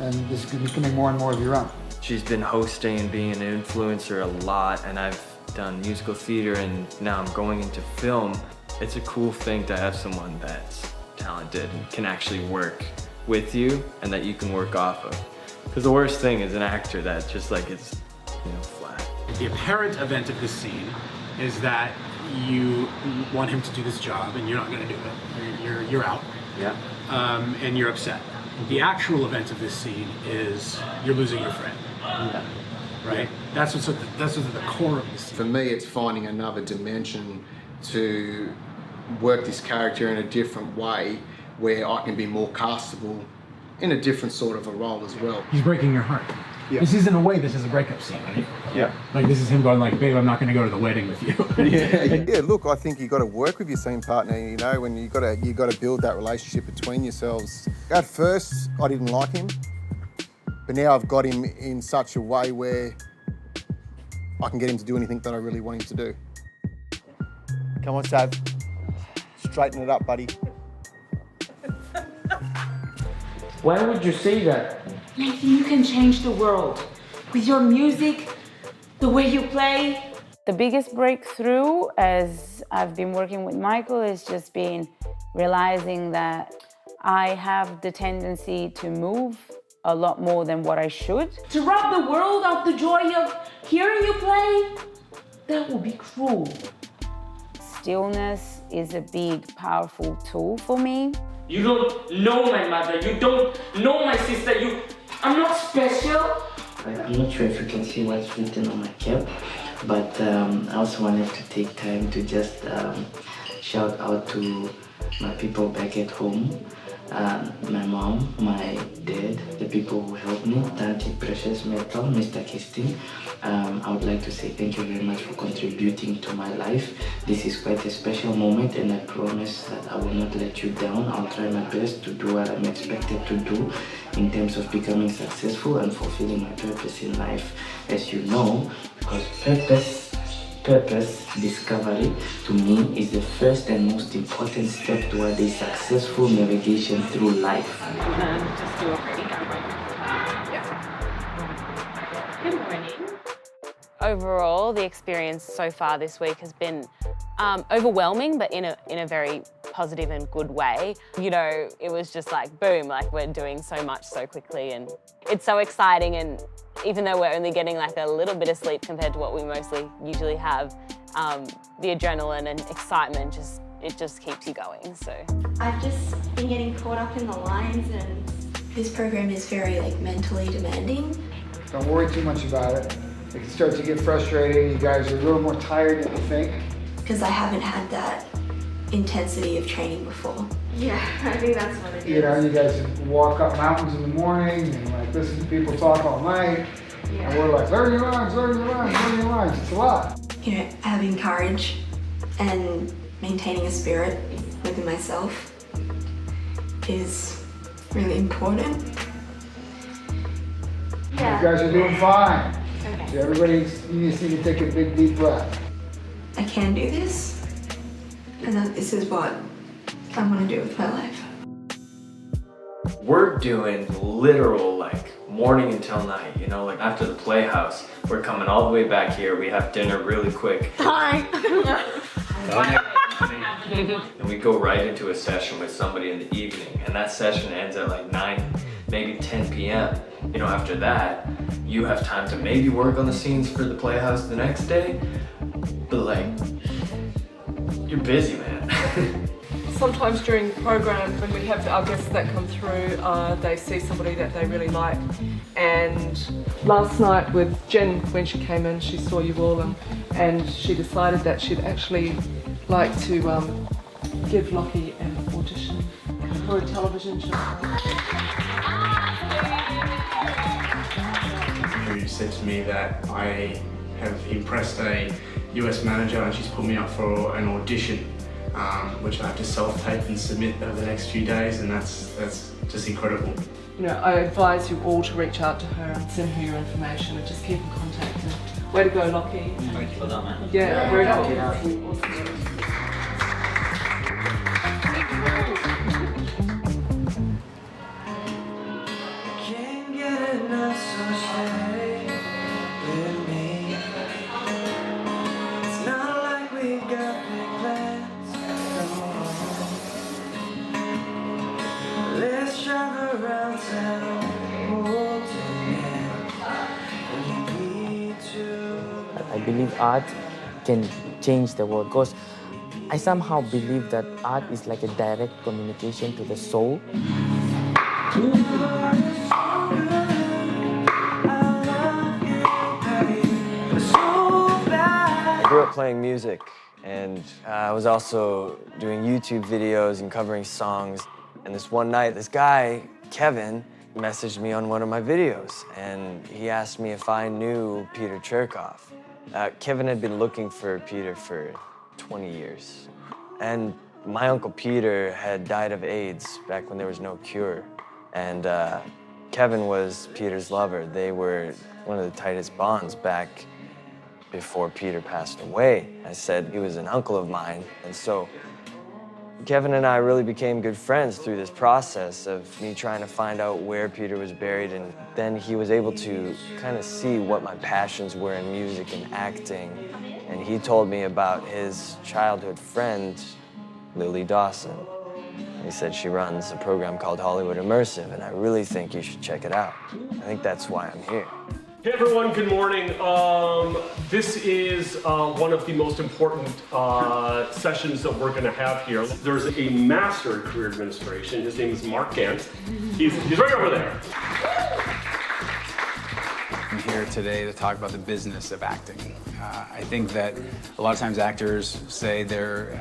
and this is becoming more and more of your own.
She's been hosting and being an influencer a lot, and I've done musical theater, and now I'm going into film. It's a cool thing to have someone that's talented and can actually work with you, and that you can work off of. Because the worst thing is an actor that just like is, flat.
The apparent event of this scene is that you want him to do this job and you're not going to do it. You're out.
Yeah.
And you're upset. The actual event of this scene is you're losing your friend.
Yeah.
Right? That's what's at the core of the scene.
For me, it's finding another dimension to work this character in a different way where I can be more castable in a different sort of a role as well.
He's breaking your heart.
Yeah.
This is in a way, this is a breakup scene, right?
Yeah.
Like this is him going like, babe, I'm not gonna go to the wedding with you.
Yeah, look, I think you got to work with your scene partner, when you got to build that relationship between yourselves. At first, I didn't like him, but now I've got him in such a way where I can get him to do anything that I really want him to do. Come on, Sav. Straighten it up, buddy.
Why would you say that?
Nathan, you can change the world with your music, the way you play.
The biggest breakthrough as I've been working with Michael is just realizing that I have the tendency to move a lot more than what I should.
To rob the world of the joy of hearing you play, that would be cruel.
Stillness is a big, powerful tool for me.
You don't know my mother, you don't know my sister, I'm not special.
I'm not sure if you can see what's written on my cap, but I also wanted to take time to just shout out to my people back at home. My mom, my dad, the people who helped me, Tanti, Precious, Metal, Mr. Kistin. I would like to say thank you very much for contributing to my life. This is quite a special moment, and I promise that I will not let you down. I'll try my best to do what I'm expected to do in terms of becoming successful and fulfilling my purpose in life. As you know, because purpose discovery to me is the first and most important step toward a successful navigation through life.
Just do a pretty Good morning.
Overall, the experience so far this week has been overwhelming, but in a very positive and good way. It was just like, boom, like we're doing so much so quickly, and it's so exciting. And even though we're only getting like a little bit of sleep compared to what we usually have, the adrenaline and excitement just keeps you going. So
I've just been getting caught up in the lines, and this program is very mentally demanding.
Don't worry too much about it. It can start to get frustrating. You guys are a little more tired than you think.
Because I haven't had that intensity of training before.
Yeah, I think that's what it is.
You guys walk up mountains in the morning and listen to people talk all night.
Yeah.
And we're like, learn your lines, learn your lines, learn your lines. It's a lot.
Having courage and maintaining a spirit within myself is really important.
Yeah. You guys are doing fine. Okay. So everybody, you just need to take a big, deep breath.
I can do this, and that this is what I want to do with my life.
We're doing literal morning until night, you know, like after the Playhouse, we're coming all the way back here, we have dinner really quick.
Hi.
And we go right into a session with somebody in the evening, and that session ends at like 9, maybe 10 p.m. You know, after that, you have time to maybe work on the scenes for the Playhouse the next day, but like, you're busy, man.
Sometimes during the program, when we have our guests that come through, they see somebody that they really like. And last night with Jen, when she came in, she saw you all, and she decided that she'd actually like to give Lockie an audition for a television show.
Who said to me that I have impressed a US manager and she's put me up for an audition, which I have to self-tape and submit over the next few days, and that's just incredible.
You know, I advise you all to reach out to her and send her your information and just keep in contact. And way to go, Lockie.
Thank you for that, man.
Yeah, very cool. Awesome.
I believe art can change the world because I somehow believe that art is like a direct communication to the soul.
I grew up playing music, and I was also doing YouTube videos and covering songs. And this one night, this guy, Kevin, messaged me on one of my videos, and he asked me if I knew Peter Cherkoff. Kevin had been looking for Peter for 20 years. And my Uncle Peter had died of AIDS back when there was no cure. And Kevin was Peter's lover. They were one of the tightest bonds back before Peter passed away. I said he was an uncle of mine, and so Kevin and I really became good friends through this process of me trying to find out where Peter was buried, and then he was able to kind of see what my passions were in music and acting, and he told me about his childhood friend, Lily Dawson. He said she runs a program called Hollywood Immersive, and I really think you should check it out. I think that's why I'm here.
Hey everyone, good morning. This is one of the most important sessions that we're going to have here. There's a master in career administration. His name is Mark Gant. He's right over there.
I'm here today to talk about the business of acting. I think that a lot of times actors say they're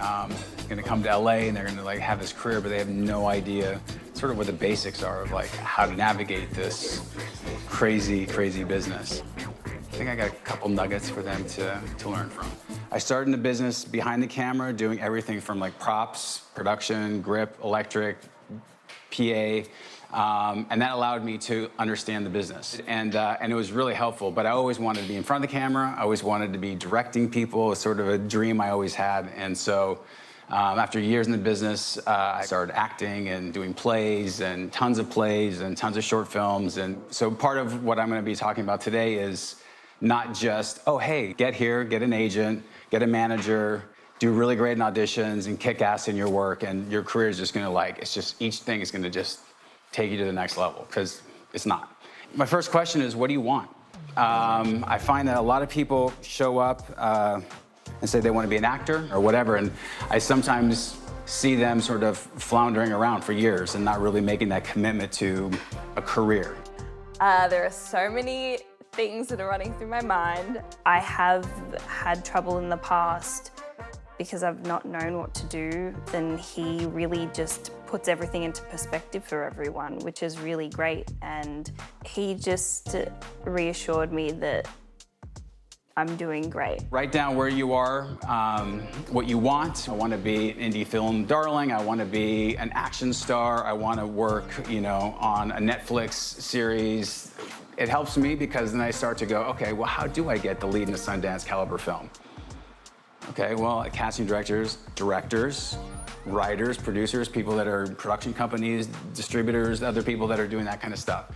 going to come to LA and they're going to have this career, but they have no idea sort of what the basics are of how to navigate this crazy business. I think I got a couple nuggets for them to learn from. I started in the business behind the camera, doing everything from props, production, grip, electric, PA, and that allowed me to understand the business. And it was really helpful, but I always wanted to be in front of the camera. I always wanted to be directing people. It was sort of a dream I always had. And so after years in the business, I started acting and doing plays and tons of short films. And so part of what I'm going to be talking about today is not just, oh, hey, get here, get an agent, get a manager, do really great in auditions and kick ass in your work, and your career is just going to it's just each thing is going to just take you to the next level, because it's not. My first question is, what do you want? I find that a lot of people show up and say they want to be an actor or whatever, and I sometimes see them sort of floundering around for years and not really making that commitment to a career.
There are so many things that are running through my mind. I have had trouble in the past because I've not known what to do. Then he really just puts everything into perspective for everyone, which is really great. And he just reassured me that I'm doing great.
Write down where you are, what you want. I want to be an indie film darling. I want to be an action star. I want to work, on a Netflix series. It helps me because then I start to go, okay, well, how do I get the lead in a Sundance caliber film? Okay, well, casting directors, writers, producers, people that are production companies, distributors, other people that are doing that kind of stuff.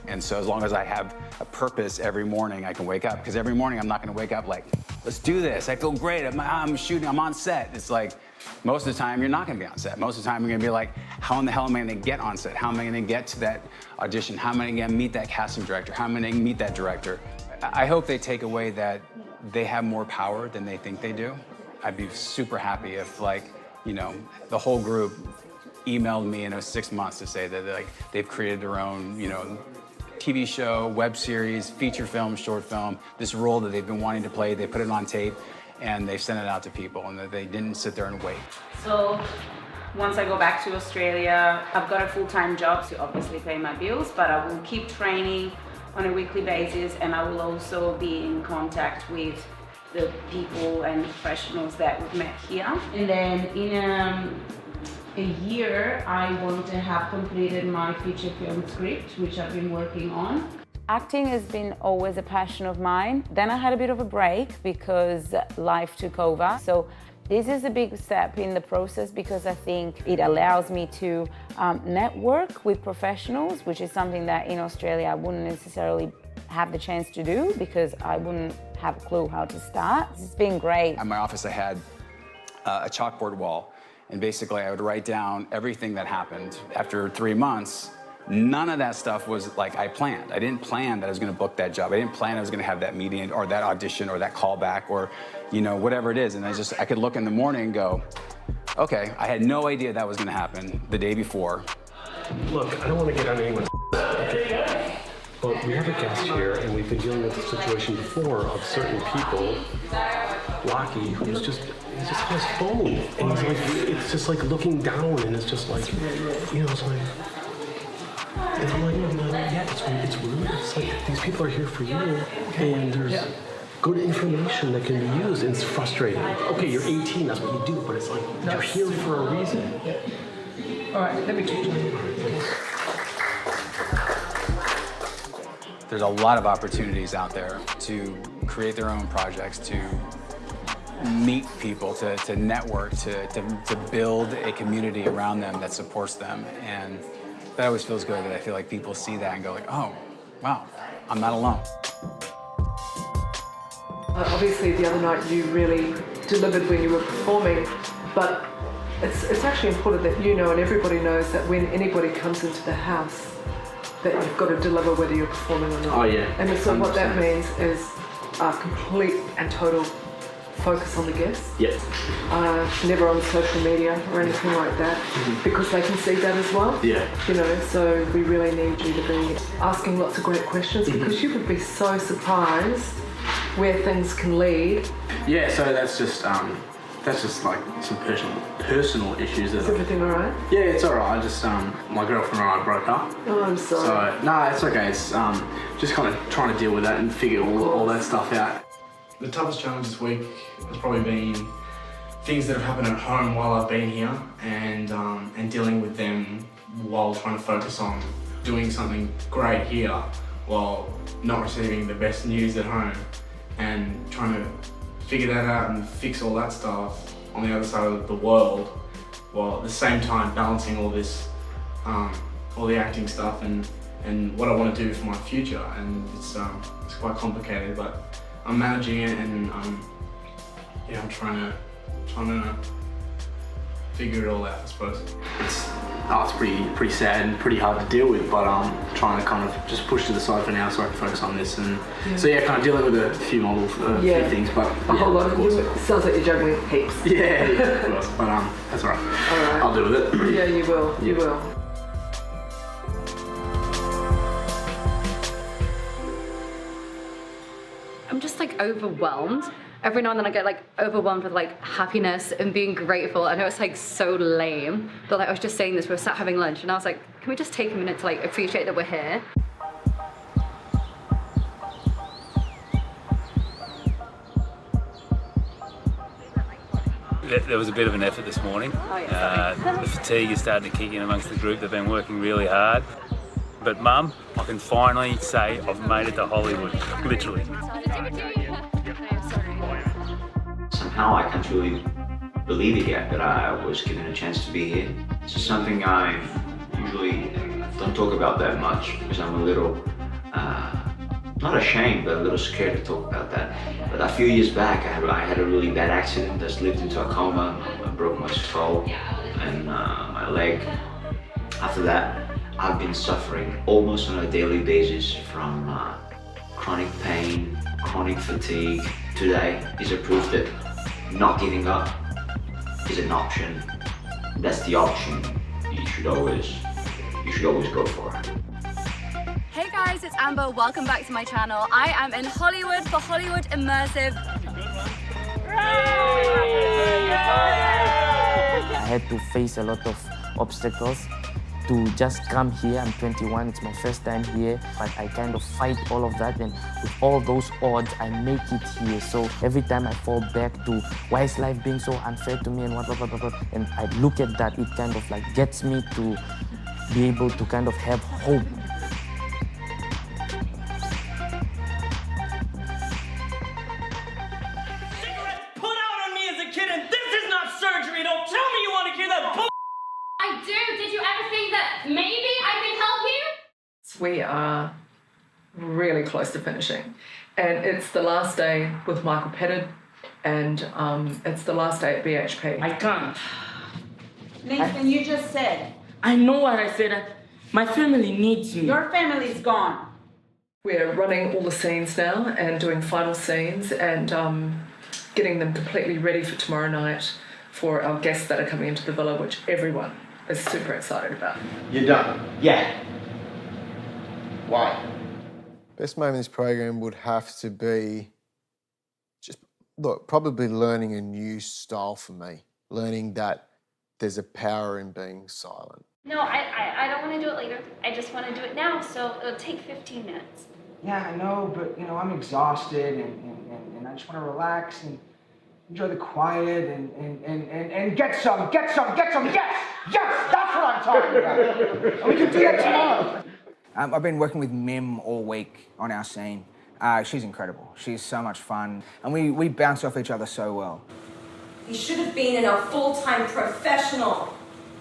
And so as long as I have a purpose every morning, I can wake up. Because every morning I'm not gonna wake up like, let's do this, I feel great, I'm shooting, I'm on set. It's like, most of the time you're not gonna be on set. Most of the time you're gonna be like, how in the hell am I gonna get on set? How am I gonna get to that audition? How am I gonna meet that casting director? How am I gonna meet that director? I hope they take away that they have more power than they think they do. I'd be super happy if, like, you know, the whole group emailed me in 6 months to say that they've created their own, you know, TV show, web series, feature film, short film, this role that they've been wanting to play. They put it on tape and they sent it out to people, and that they didn't sit there and wait.
So once I go back to Australia, I've got a full-time job to obviously pay my bills, but I will keep training on a weekly basis, and I will also be in contact with the people and professionals that we've met here. And then in a year, I want to have completed my feature film script, which I've been working on.
Acting has been always a passion of mine. Then I had a bit of a break because life took over. So this is a big step in the process because I think it allows me to network with professionals, which is something that in Australia I wouldn't necessarily have the chance to do because I wouldn't have a clue how to start. It's been great.
At my office, I had a chalkboard wall, and basically I would write down everything that happened. After 3 months, none of that stuff was like I planned. I didn't plan that I was gonna book that job. I didn't plan I was gonna have that meeting or that audition or that callback or, you know, whatever it is. And I could look in the morning and go, okay, I had no idea that was gonna happen the day before.
Look, I don't want to get on anyone's but we have a guest here, and we've been dealing with a situation before of certain people, Lockie, who's just on his phone, and he's like, it's just like looking down, and it's just like, you know, it's like, and I'm like, yeah, it's rude. It's like, these people are here for you, and there's good information that can be used, and it's frustrating. Okay, you're 18, that's what you do, but it's like, you're here for a reason.
All right, let me teach you.
There's a lot of opportunities out there to create their own projects, to meet people, to network, to build a community around them that supports them. And that always feels good, that I feel like people see that and go like, oh, wow, I'm not alone.
Obviously, the other night you really delivered when you were performing, but it's actually important that you know and everybody knows that when anybody comes into the house, that you've got to deliver whether you're performing or not.
Oh yeah.
And so
100%.
what that means is a complete and total focus on the guests.
Yes.
Never on social media or anything like that, because they can see that as well.
Yeah.
You know, so we really need you to be asking lots of great questions because you would be so surprised where things can lead.
Yeah, so that's just like some personal issues.
Is everything all right?
Yeah, it's all right. I just my girlfriend and I broke up.
Oh, I'm sorry.
So no, it's okay. It's just kind of trying to deal with that and figure all that stuff out.
The toughest challenge this week has probably been things that have happened at home while I've been here, and dealing with them while trying to focus on doing something great here while not receiving the best news at home, and trying to figure that out and fix all that stuff on the other side of the world, while at the same time balancing all this, all the acting stuff and what I want to do for my future. And it's quite complicated, but I'm managing it, and yeah, I'm trying to figure it all out, I suppose.
It's pretty sad and pretty hard to deal with, but I'm trying to kind of just push to the side for now so I can focus on this. And so yeah, kind of dealing with a few models, a few things, but
a whole lot of you. It sounds like you're juggling heaps.
Yeah, of course. But that's all right.
All right.
I'll deal with it.
Yeah, you will. You will.
I'm just like overwhelmed. Every now and then I get like overwhelmed with like happiness and being grateful. I know it's like so lame, but like I was just saying this, we were sat having lunch and I was like, can we just take a minute to like appreciate that we're here?
There was a bit of an effort this morning.
Oh, yeah,
the fatigue is starting to kick in amongst the group. They've been working really hard. But Mum, I can finally say I've made it to Hollywood, literally.
Somehow I can't really believe it yet that I was given a chance to be here. This is something I've usually
don't talk about that much because I'm a little, not ashamed, but a little scared to talk about that. But a few years back, I had a really bad accident that slipped into a coma. I broke my skull and my leg. After that, I've been suffering almost on a daily basis from chronic pain, chronic fatigue. Today is a proof that not giving up is an option. That's the option you should always go for.
Hey guys, it's Amber. Welcome back to my channel. I am in Hollywood for Hollywood Immersive.
I had to face a lot of obstacles to just come here. I'm 21, it's my first time here, but I kind of fight all of that, and with all those odds, I make it here. So every time I fall back to why is life being so unfair to me and what, and I look at that, it kind of like gets me to be able to kind of have hope.
Put out on me as a kid, and this is not surgery. Don't tell me you want to hear that bull.
I do. Did you ever think that maybe I can help you?
We are really close to finishing. And it's the last day with Michael Pettit, and it's the last day at BHP.
I can't.
Nathan, you just said.
I know what I said. My family needs me.
Your family's gone.
We're running all the scenes now and doing final scenes and getting them completely ready for tomorrow night for our guests that are coming into the villa, which everyone is super excited about.
You're done?
Yeah.
Why? Best moment in this program would have to be just, look, probably learning a new style for me. Learning that there's a power in being silent.
No, I don't want to do it later. I just want to do it now, so it'll take 15 minutes.
Yeah, I know, but you know, I'm exhausted and I just want to relax and enjoy the quiet and get some, yes, that's what I'm talking about. And we can do that tomorrow.
I've been working with Mim all week on our scene. She's incredible. She's so much fun, and we bounce off each other so well.
He should have been in a full-time professional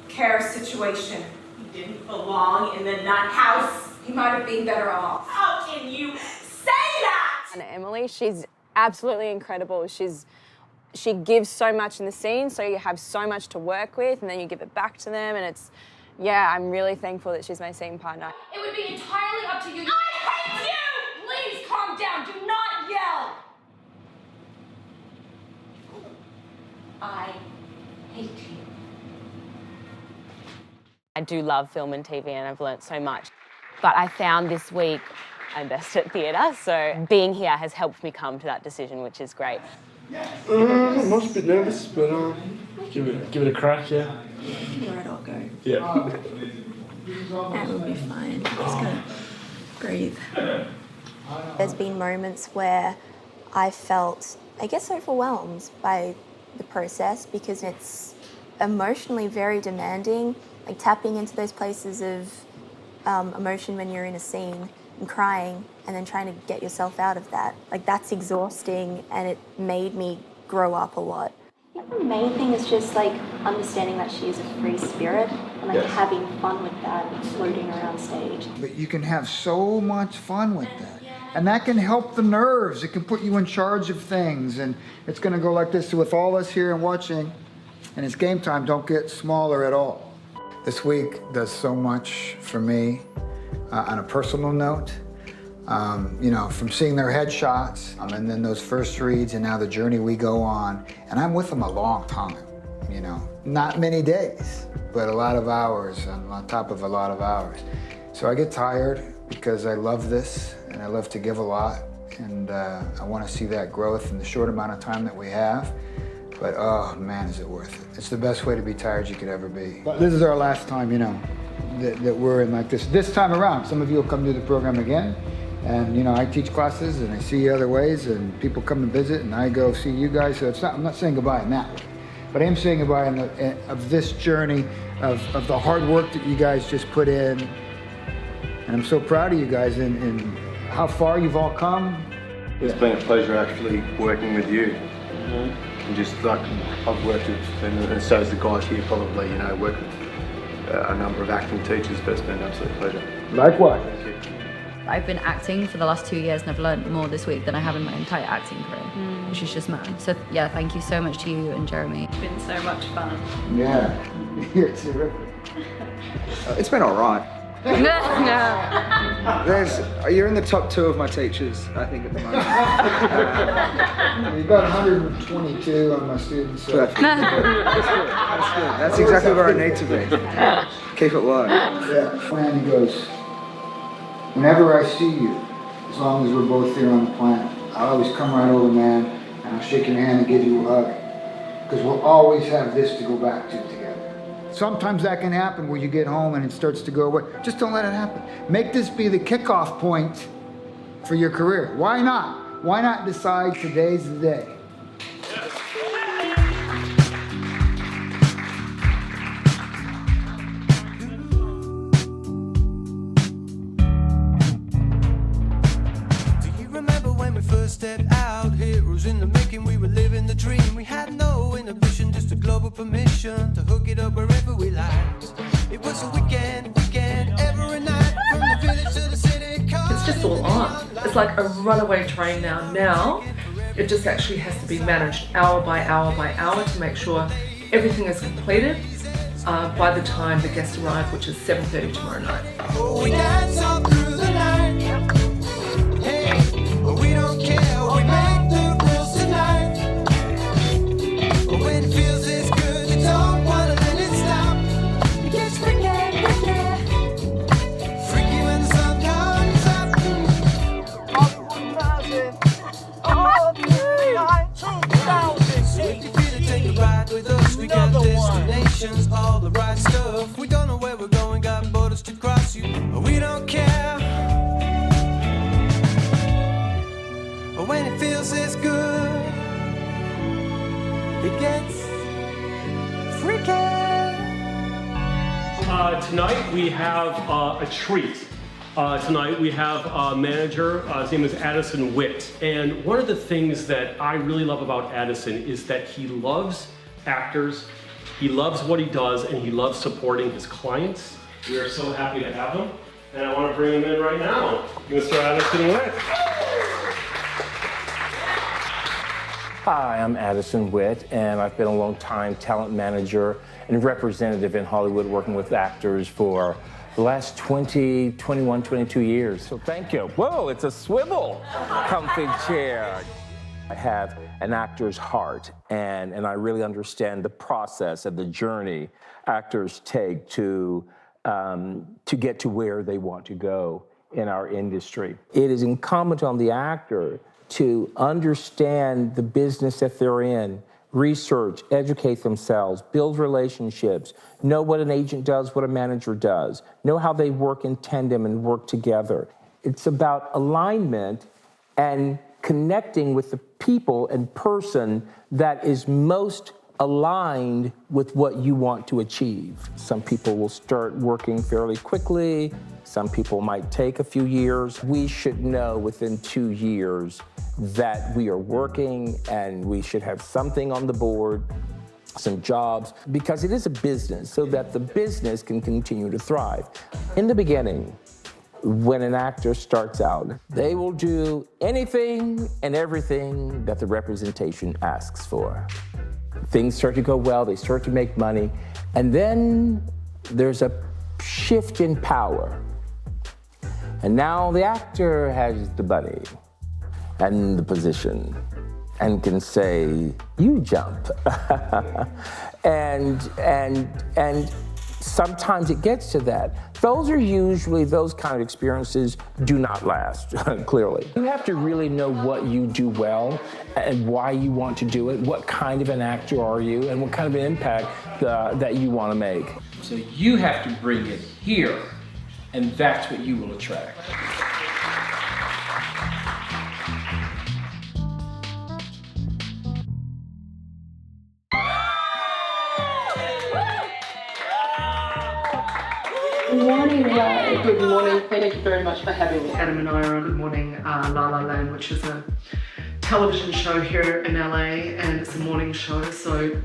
care situation. He didn't belong in the nut house. He might have been better off. How can you say that?
And Emily, she's absolutely incredible. She gives so much in the scene, so you have so much to work with, and then you give it back to them, and it's, yeah, I'm really thankful that she's my scene partner.
It would be entirely up to you. I hate you! Please calm down. Do not yell. I hate you.
I do love film and TV, and I've learnt so much. But I found this week I'm best at theatre, so being here has helped me come to that decision, which is great.
I'm a bit nervous, but give it a crack, yeah.
Give it all go.
Yeah.
That will be fine. Just gotta breathe. There's been moments where I felt, I guess, overwhelmed by the process because it's emotionally very demanding, like tapping into those places of emotion when you're in a scene and crying and then trying to get yourself out of that. Like, that's exhausting, and it made me grow up a lot. I think the main thing is just like understanding that she is a free spirit and like having fun with that and floating around stage.
But you can have so much fun with that. And that can help the nerves. It can put you in charge of things. And it's going to go like this with all us here and watching. And it's game time. Don't get smaller at all. This week does so much for me on a personal note. You know, from seeing their headshots and then those first reads and now the journey we go on. And I'm with them a long time, you know. Not many days, but a lot of hours on top of a lot of hours. So I get tired because I love this and I love to give a lot. And I want to see that growth in the short amount of time that we have. But oh man, is it worth it. It's the best way to be tired you could ever be. But this is our last time, you know, that we're in like this time around. Some of you will come do the program again. And you know, I teach classes and I see you other ways and people come and visit and I go see you guys. So I'm not saying goodbye in that way, but I am saying goodbye of this journey of the hard work that you guys just put in. And I'm so proud of you guys and how far you've all come.
It's been a pleasure actually working with you. And just like I've worked with, and so has the guys here probably, you know, working a number of acting teachers, but it's been an absolute pleasure.
Likewise.
Thank you.
I've been acting for the last 2 years and I've learned more this week than I have in my entire acting career, which is just mad. So yeah, thank you so much to you and Jeremy.
It's been so much fun.
Yeah, you're terrific.
It's been all right. You're in the top 2 of my teachers, I think, at the moment.
We've got 122 on my students. So.
Perfect. That's good. That's exactly where I need to be. Keep it low.
Yeah. And he goes, whenever I see you, as long as we're both here on the planet, I'll always come right over, man, and I'll shake your hand and give you a hug. Because we'll always have this to go back to together. Sometimes that can happen where you get home and it starts to go away. Just don't let it happen. Make this be the kickoff point for your career. Why not? Why not decide today's the day?
Stepped out, heroes in the making, we were living the dream. We had no inhibition, just a global permission to hook it up wherever we liked. It was a weekend, every night, from the village to the city.
It's just all on. It's like a runaway train now. Now, it just actually has to be managed hour by hour by hour to make sure everything is completed by the time the guests arrive, which is 7:30 tomorrow night.
Oh, we dance all through the night. Hey, we don't care. We make the rules tonight. When it feels this good, you don't wanna let it stop. It gets freaky, freaky when the sun comes up. All through night, 2000. So if you feel it, take a ride with us. We got destinations, all the right stuff. We don't know where we're going, got borders to cross you. We don't care. When it feels this good, it gets freaky.
Tonight we have a treat. Tonight we have a manager, his name is Addison Witt. And one of the things that I really love about Addison is that he loves actors, he loves what he does, and he loves supporting his clients. We are so happy to have him. And I want to bring him in right now, Mr. Addison Witt.
Hi, I'm Addison Witt, and I've been a long-time talent manager and representative in Hollywood working with actors for the last 21, 22 years. So thank you. Whoa, it's a swivel comfy chair. I have an actor's heart, and I really understand the process and the journey actors take to get to where they want to go in our industry. It is incumbent on the actor to understand the business that they're in, research, educate themselves, build relationships, know what an agent does, what a manager does, know how they work in tandem and work together. It's about alignment and connecting with the people and person that is most aligned with what you want to achieve. Some people will start working fairly quickly. Some people might take a few years. We should know within 2 years that we are working and we should have something on the board, some jobs, because it is a business so that the business can continue to thrive. In the beginning, when an actor starts out, they will do anything and everything that the representation asks for. Things start to go well, they start to make money, and then there's a shift in power. And now the actor has the money and the position and can say, you jump. and sometimes it gets to that. Those kind of experiences do not last, clearly. You have to really know what you do well and why you want to do it, what kind of an actor are you, and what kind of an impact that you want to make.
So you have to bring it here, and that's what you will attract.
Good morning, Ray. Good morning. Thank you very much for having me.
Adam and I are on Good Morning La La Land, which is a television show here in LA, and it's a morning show. So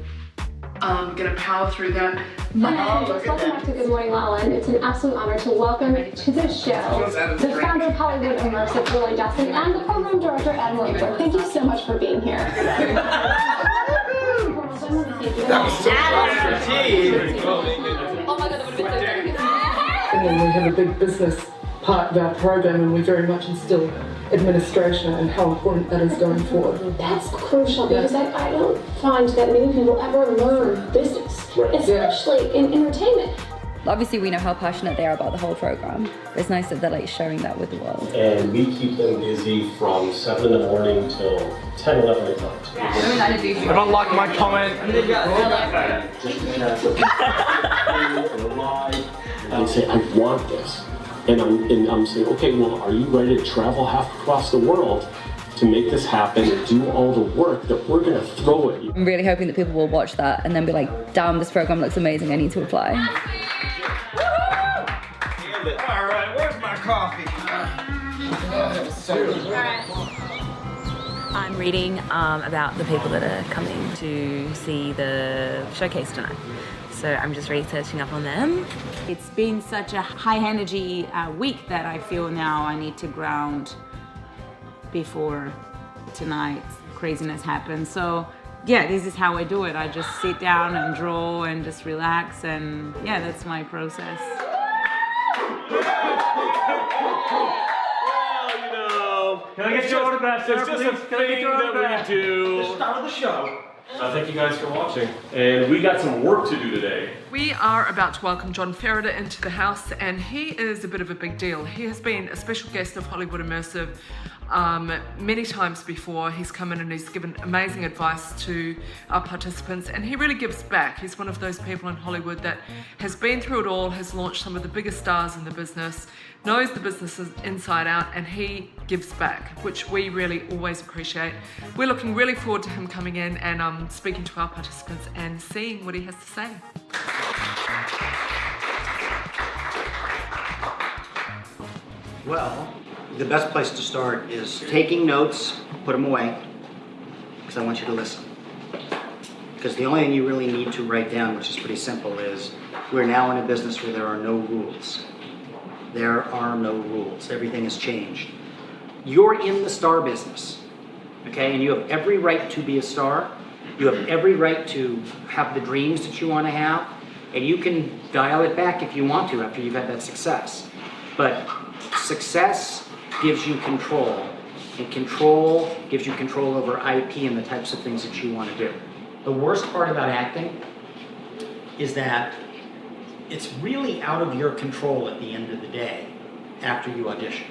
going to power through that.
Welcome back to Good Morning La La Land. It's an absolute honor to welcome to the show the founder of Hollywood Immersive, Lily Dustin, and the program director, Adam Williamson. Thank you so much for being here.
That was so
Oh my god, that would have been so good.
And then we have a big business part of our program, and we very much instill administration and how important that is going forward.
That's crucial because I don't find that many people ever learn business, especially in entertainment.
Obviously, we know how passionate they are about the whole program. It's nice that they're like sharing that with the world.
And we keep them busy from 7 in the morning till 10, 11 at night.
I don't like my comment.
And say, I want this. And I'm saying, okay, well, are you ready to travel half across the world to make this happen and do all the work that we're going to throw at you?
I'm really hoping that people will watch that and then be like, damn, this program looks amazing, I need to apply.
All right, where's my coffee?
I'm reading about the people that are coming to see the showcase tonight. So I'm just researching up on them.
It's been such a high energy week that I feel now I need to ground before tonight's craziness happens. So yeah, this is how I do it. I just sit down and draw and just relax, and yeah, that's my process.
Can I get your autograph, sir, please? Can I get your autograph? We do.
The start of the show.
Thank you guys for watching. And we got some work to do today.
We are about to welcome John Ferriter into the house, and he is a bit of a big deal. He has been a special guest of Hollywood Immersive many times before. He's come in and he's given amazing advice to our participants, and he really gives back. He's one of those people in Hollywood that has been through it all, has launched some of the biggest stars in the business, knows the business inside out, and he gives back, which we really always appreciate. We're looking really forward to him coming in and speaking to our participants and seeing what he has to say.
Well, the best place to start is taking notes, put them away, because I want you to listen. Because the only thing you really need to write down, which is pretty simple, is we're now in a business where there are no rules. There are no rules. Everything has changed. You're in the star business, okay? And you have every right to be a star. You have every right to have the dreams that you want to have, and you can dial it back if you want to after you've had that success. But success gives you control, and control gives you control over IP and the types of things that you want to do. The worst part about acting is that it's really out of your control at the end of the day after you audition.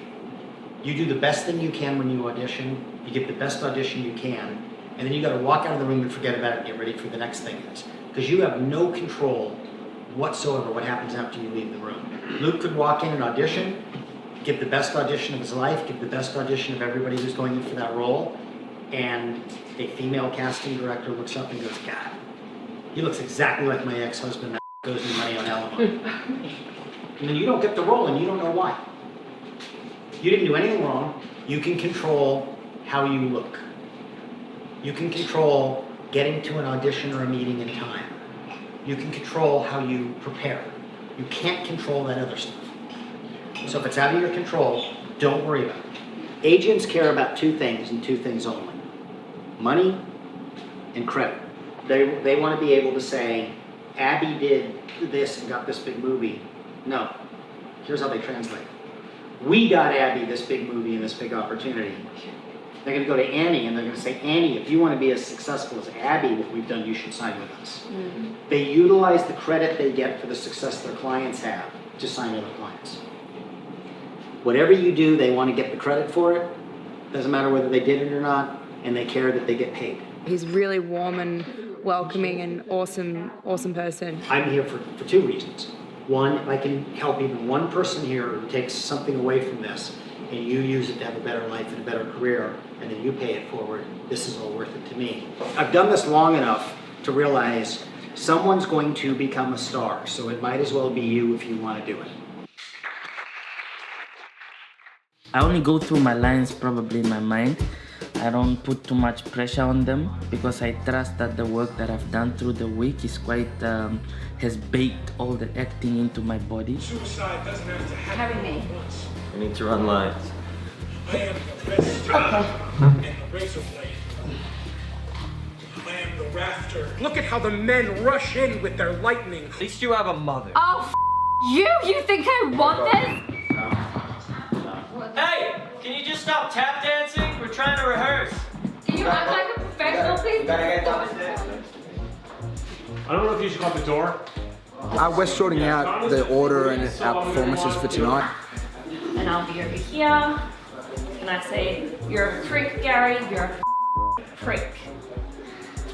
You do the best thing you can when you audition, you give the best audition you can, and then you got to walk out of the room and forget about it and get ready for the next thing is. Because you have no control whatsoever what happens after you leave the room. Luke could walk in and audition, give the best audition of his life, give the best audition of everybody who's going in for that role, and a female casting director looks up and goes, God, he looks exactly like my ex-husband that goes me money on alimony. And then you don't get the role and you don't know why. You didn't do anything wrong. You can control how you look. You can control getting to an audition or a meeting in time. You can control how you prepare. You can't control that other stuff. So if it's out of your control, don't worry about it. Agents care about two things and two things only. Money and credit. They want to be able to say, Abby did this and got this big movie. No. Here's how they translate. We got Abby this big movie and this big opportunity. They're going to go to Annie and they're going to say, Annie, if you want to be as successful as Abby, what we've done, you should sign with us. Mm-hmm. They utilize the credit they get for the success their clients have to sign other clients. Whatever you do, they want to get the credit for it. Doesn't matter whether they did it or not, and they care that they get paid.
He's really warm and welcoming and awesome person.
I'm here for two reasons. One, if I can help even one person here who takes something away from this, and you use it to have a better life and a better career, and then you pay it forward, this is all worth it to me. I've done this long enough to realize someone's going to become a star, so it might as well be you if you want to do it.
I only go through my lines probably in my mind.
I don't put too much pressure on them because I trust that the work that I've done through the week is quite, has baked all the acting into my body.
Suicide doesn't have to happen.
Carry me.
I need to run lines.
I am the best and the razor blade. I am the rafter. Look at how the men rush in with their lightning.
At least you have a mother.
Oh, you! You think I want this?
Hey, can you just stop tap dancing? We're trying to rehearse.
Can you act like a professional, please?
Get downstairs.
I don't know if you should lock the door.
We're sorting out the order and our performances for tonight.
And I'll be over here. And I say, you're a prick, Gary, you're a prick.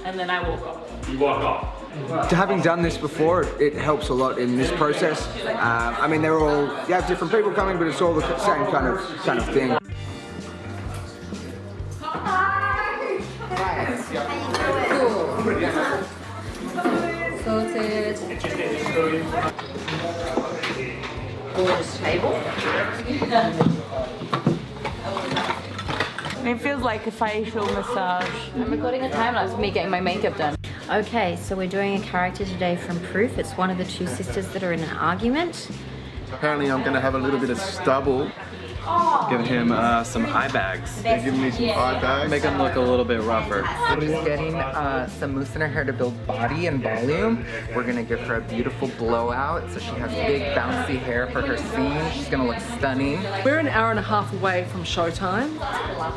And then I walk off.
You walk off.
Having done this before, it helps a lot in this process. I mean, they're all, you have different people coming, but it's all the same kind of thing.
Sorted. Gorgeous table.
It feels like a facial massage.
I'm recording a time lapse of me getting my makeup done. Okay, so we're doing a character today from Proof. It's one of the two sisters that are in an argument.
Apparently I'm going to have a little bit of stubble. Give him some eye bags. They're giving me some eye bags.
Make him look a little bit rougher.
We're just getting some mousse in her hair to build body and volume. We're gonna give her a beautiful blowout so she has big bouncy hair for her scene. She's gonna look stunning.
We're an hour and a half away from showtime.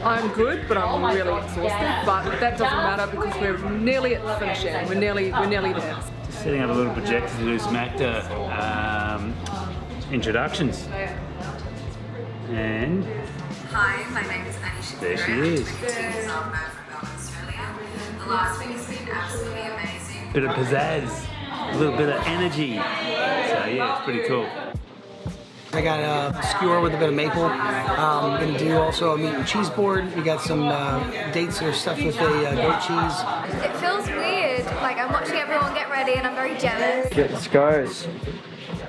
I'm good, but I'm really exhausted. But that doesn't matter because we're nearly at the finishing. We're nearly there.
Just setting up a little projector to do some actor introductions. And
hi, my name is Anisha.
There she is.
The last week has been absolutely amazing.
Bit of pizzazz, a little bit of energy. So yeah, it's pretty cool.
I got a skewer with a bit of maple. I'm gonna do also a meat and cheese board. We got some dates that are stuffed with a goat cheese.
It feels weird. Like I'm watching everyone get ready and I'm very jealous.
Get the scars.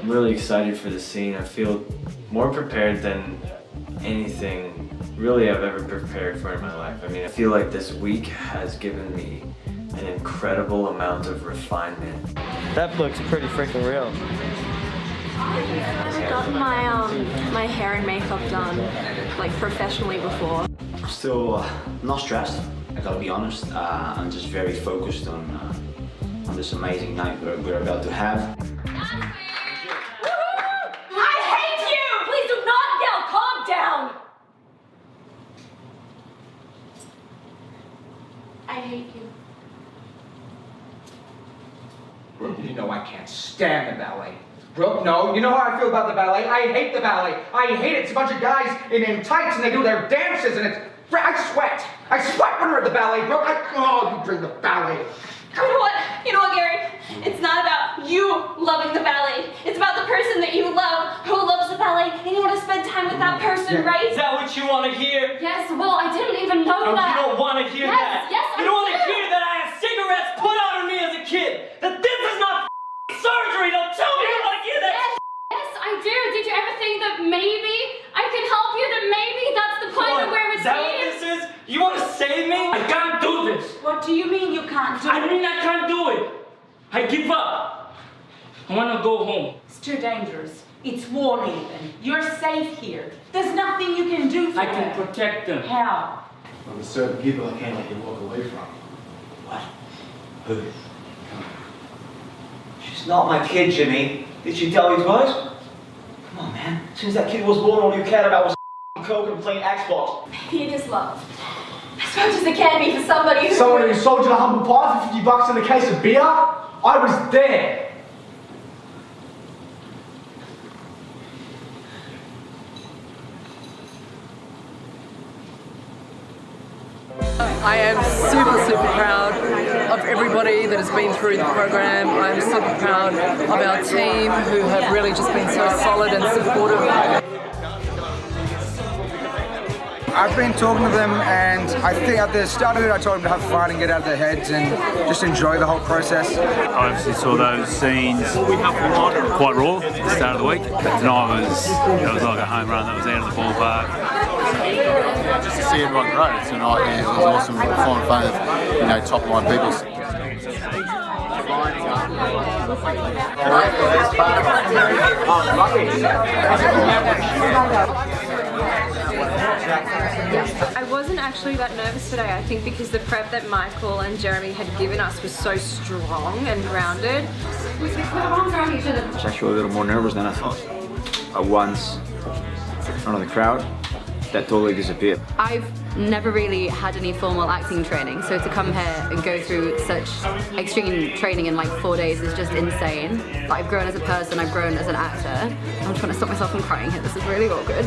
I'm really excited for the scene. I feel more prepared than anything really I've ever prepared for in my life. I mean, I feel like this week has given me an incredible amount of refinement. That looks pretty freaking real.
I've gotten my hair and makeup done like professionally before.
I'm still not stressed, I gotta be honest. I'm just very focused on this amazing night we're about to have.
I hate you.
Brooke, you know I can't stand the ballet. Brooke, no, you know how I feel about the ballet? I hate the ballet. I hate it. It's a bunch of guys in tights and they do their dances and it's... I sweat. I sweat when we're at the ballet, Brooke. Oh, you bring the ballet.
You know what, Gary? It's not about you loving the ballet. It's about the person that you love who loves the ballet and you want to spend time with that person, right?
Is that what you want to hear?
Yes, well, I didn't even know
No,
that.
you don't want to hear that.
Yes,
You don't want to hear that I had cigarettes put out on me as a kid. That this is not surgery. Don't tell me you want to hear that.
Yes, I do. Did you ever think that maybe I can help you? That maybe that's the point of where it's
Is that what this is? You want to save me? I can't do this.
What do you mean you can't do it?
I mean I can't do it. I give up. I want to go home.
It's too dangerous. It's war, Nathan. You're safe here. There's nothing you can do for
I can
her.
protect them.
How?
Well, there's certain people I can't let you walk away from.
What? Who? She's not my kid, Jimmy. Did she tell you twice? Come on, man. Since that kid was born, all you cared about was coke and playing Xbox.
Maybe it is love. As much as it can be for somebody who...
Someone who sold you a humble pie for $50 and a case of beer? I was there.
I am super proud of everybody that has been through the program. I'm super proud of our team who have really just been so solid and supportive.
I've been talking to them and I think at the start of it I told them to have fun and get out of their heads and just enjoy the whole process.
I obviously saw those scenes quite raw at the start of the week. But tonight was like a home run that was out of the ballpark.
just to see everyone grow tonight, and it was awesome. It was fun of, top line people.
I wasn't actually that nervous today. I think because the prep that Michael and Jeremy had given us was so strong and grounded.
It's actually a little more nervous than I thought. Once in front of the crowd, that totally disappeared.
I've never really had any formal acting training, so to come here and go through such extreme training in like 4 days is just insane. Like, I've grown as a person, I've grown as an actor. I'm trying to stop myself from crying here, this is really awkward.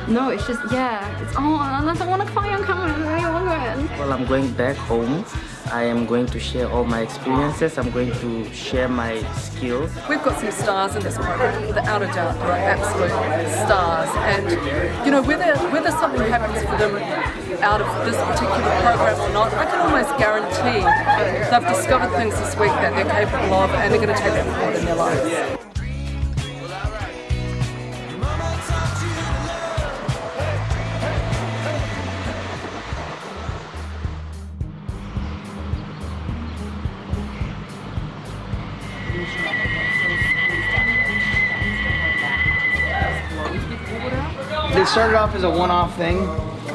No, it's just, it's, I don't want to cry on camera, it's really awkward.
Well, I'm going back home. I am going to share all my experiences. I'm going to share my skills.
We've got some stars in this program, without a doubt, they're absolute stars. And, whether something happens for them out of this particular program or not, I can almost guarantee they've discovered things this week that they're capable of, and they're going to take that forward in their lives.
They started off as a one-off thing,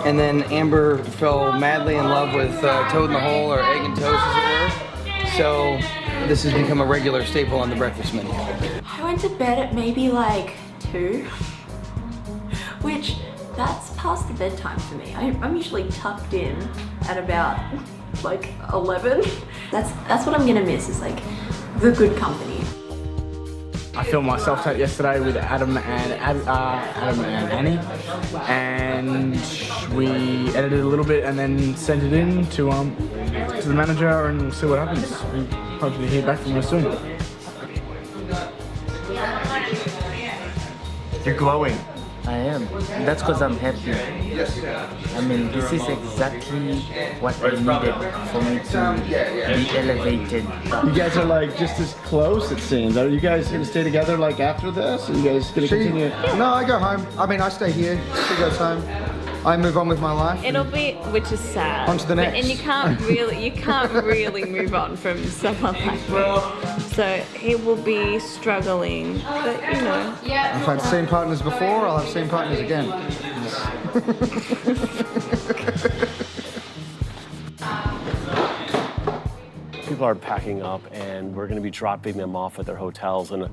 and then Amber fell madly in love with Toad in the Hole, or Egg and Toast as it were. So this has become a regular staple on the breakfast menu.
I went to bed at maybe like 2, which that's past the bedtime for me. I'm usually tucked in at about like 11. That's what I'm gonna miss, is like the good company.
I filmed my self-tape yesterday with Adam and Annie, and we edited a little bit and then sent it in to the manager, and we'll see what happens. We hopefully hear back from her soon.
You're glowing.
I am. That's because I'm happy. I mean, this is exactly what I needed for me to be elevated.
You guys are like just as close, it seems. Are you guys gonna stay together like after this? Are you guys gonna continue?
No, I go home. I mean, I stay here. She goes home. I move on with my life.
It'll be, which is sad.
On to the next.
And you can't really move on from someone like that. So he will be struggling, but
I've had the same partners before, I'll have the same partners again.
People are packing up, and we're going to be dropping them off at their hotels, and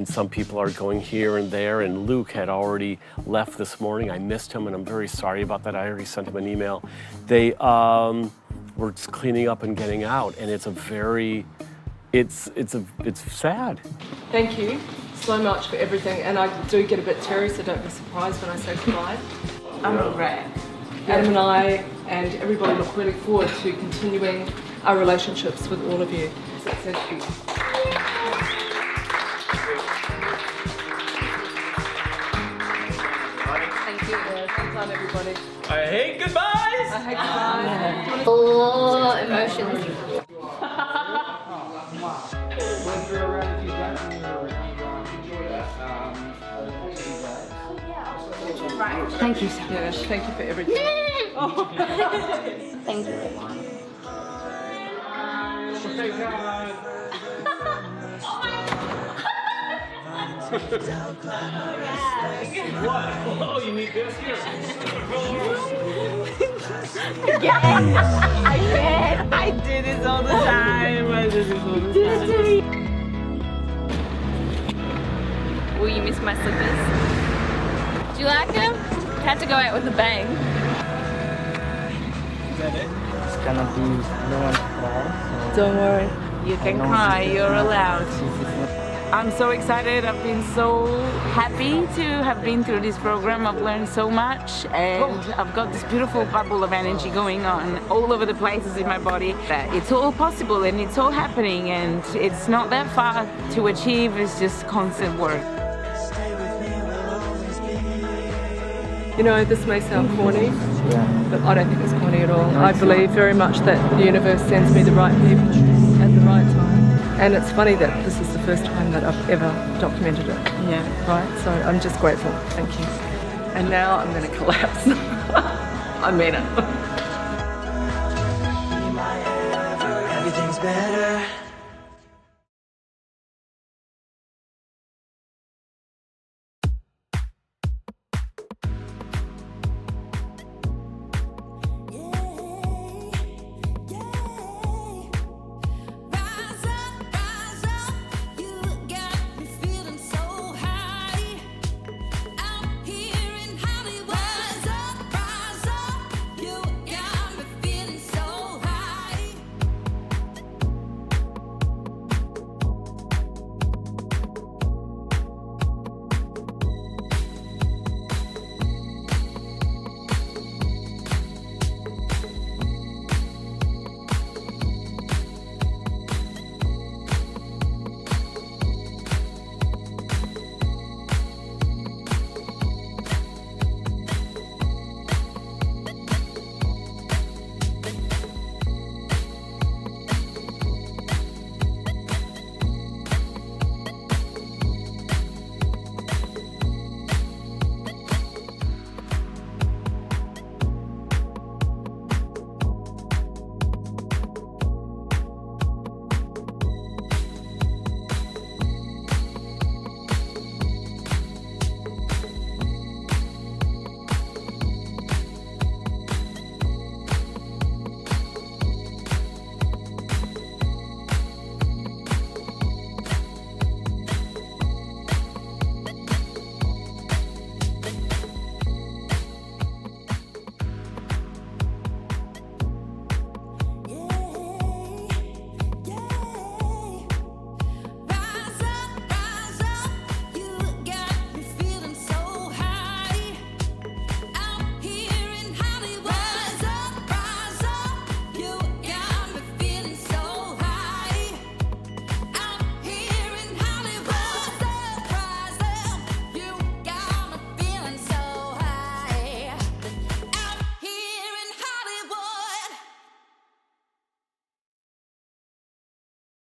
some people are going here and there, and Luke had already left this morning. I missed him, and I'm very sorry about that. I already sent him an email. They were just cleaning up and getting out, and it's sad.
Thank you so much for everything, and I do get a bit teary, so don't be surprised when I say goodbye.
I'm a wreck.
Adam and I and everybody look really forward to continuing our relationships with all of you. So thank you. Thank you. Thanks on everybody.
I hate goodbyes.
I hate goodbyes.
Full emotions. Thank you so much.
Yes, thank you for everything.
Thank you.
What? Oh, you need this here?
I do this all the time. Will you miss my slippers? Do you like them? Had to go out with a bang.
It's gonna be no one to cry.
Don't worry. You can cry, you're allowed.
I'm so excited. I've been so happy to have been through this program. I've learned so much, and I've got this beautiful bubble of energy going on all over the places in my body. It's all possible and it's all happening, and it's not that far to achieve. It's just constant work.
This may sound corny, but I don't think it's corny at all. I believe very much that the universe sends me the right people at the right time. And it's funny that this is the first time that I've ever documented it.
Yeah.
Right? So I'm just grateful. Thank you. And now I'm gonna collapse. I mean it.
Everything's better.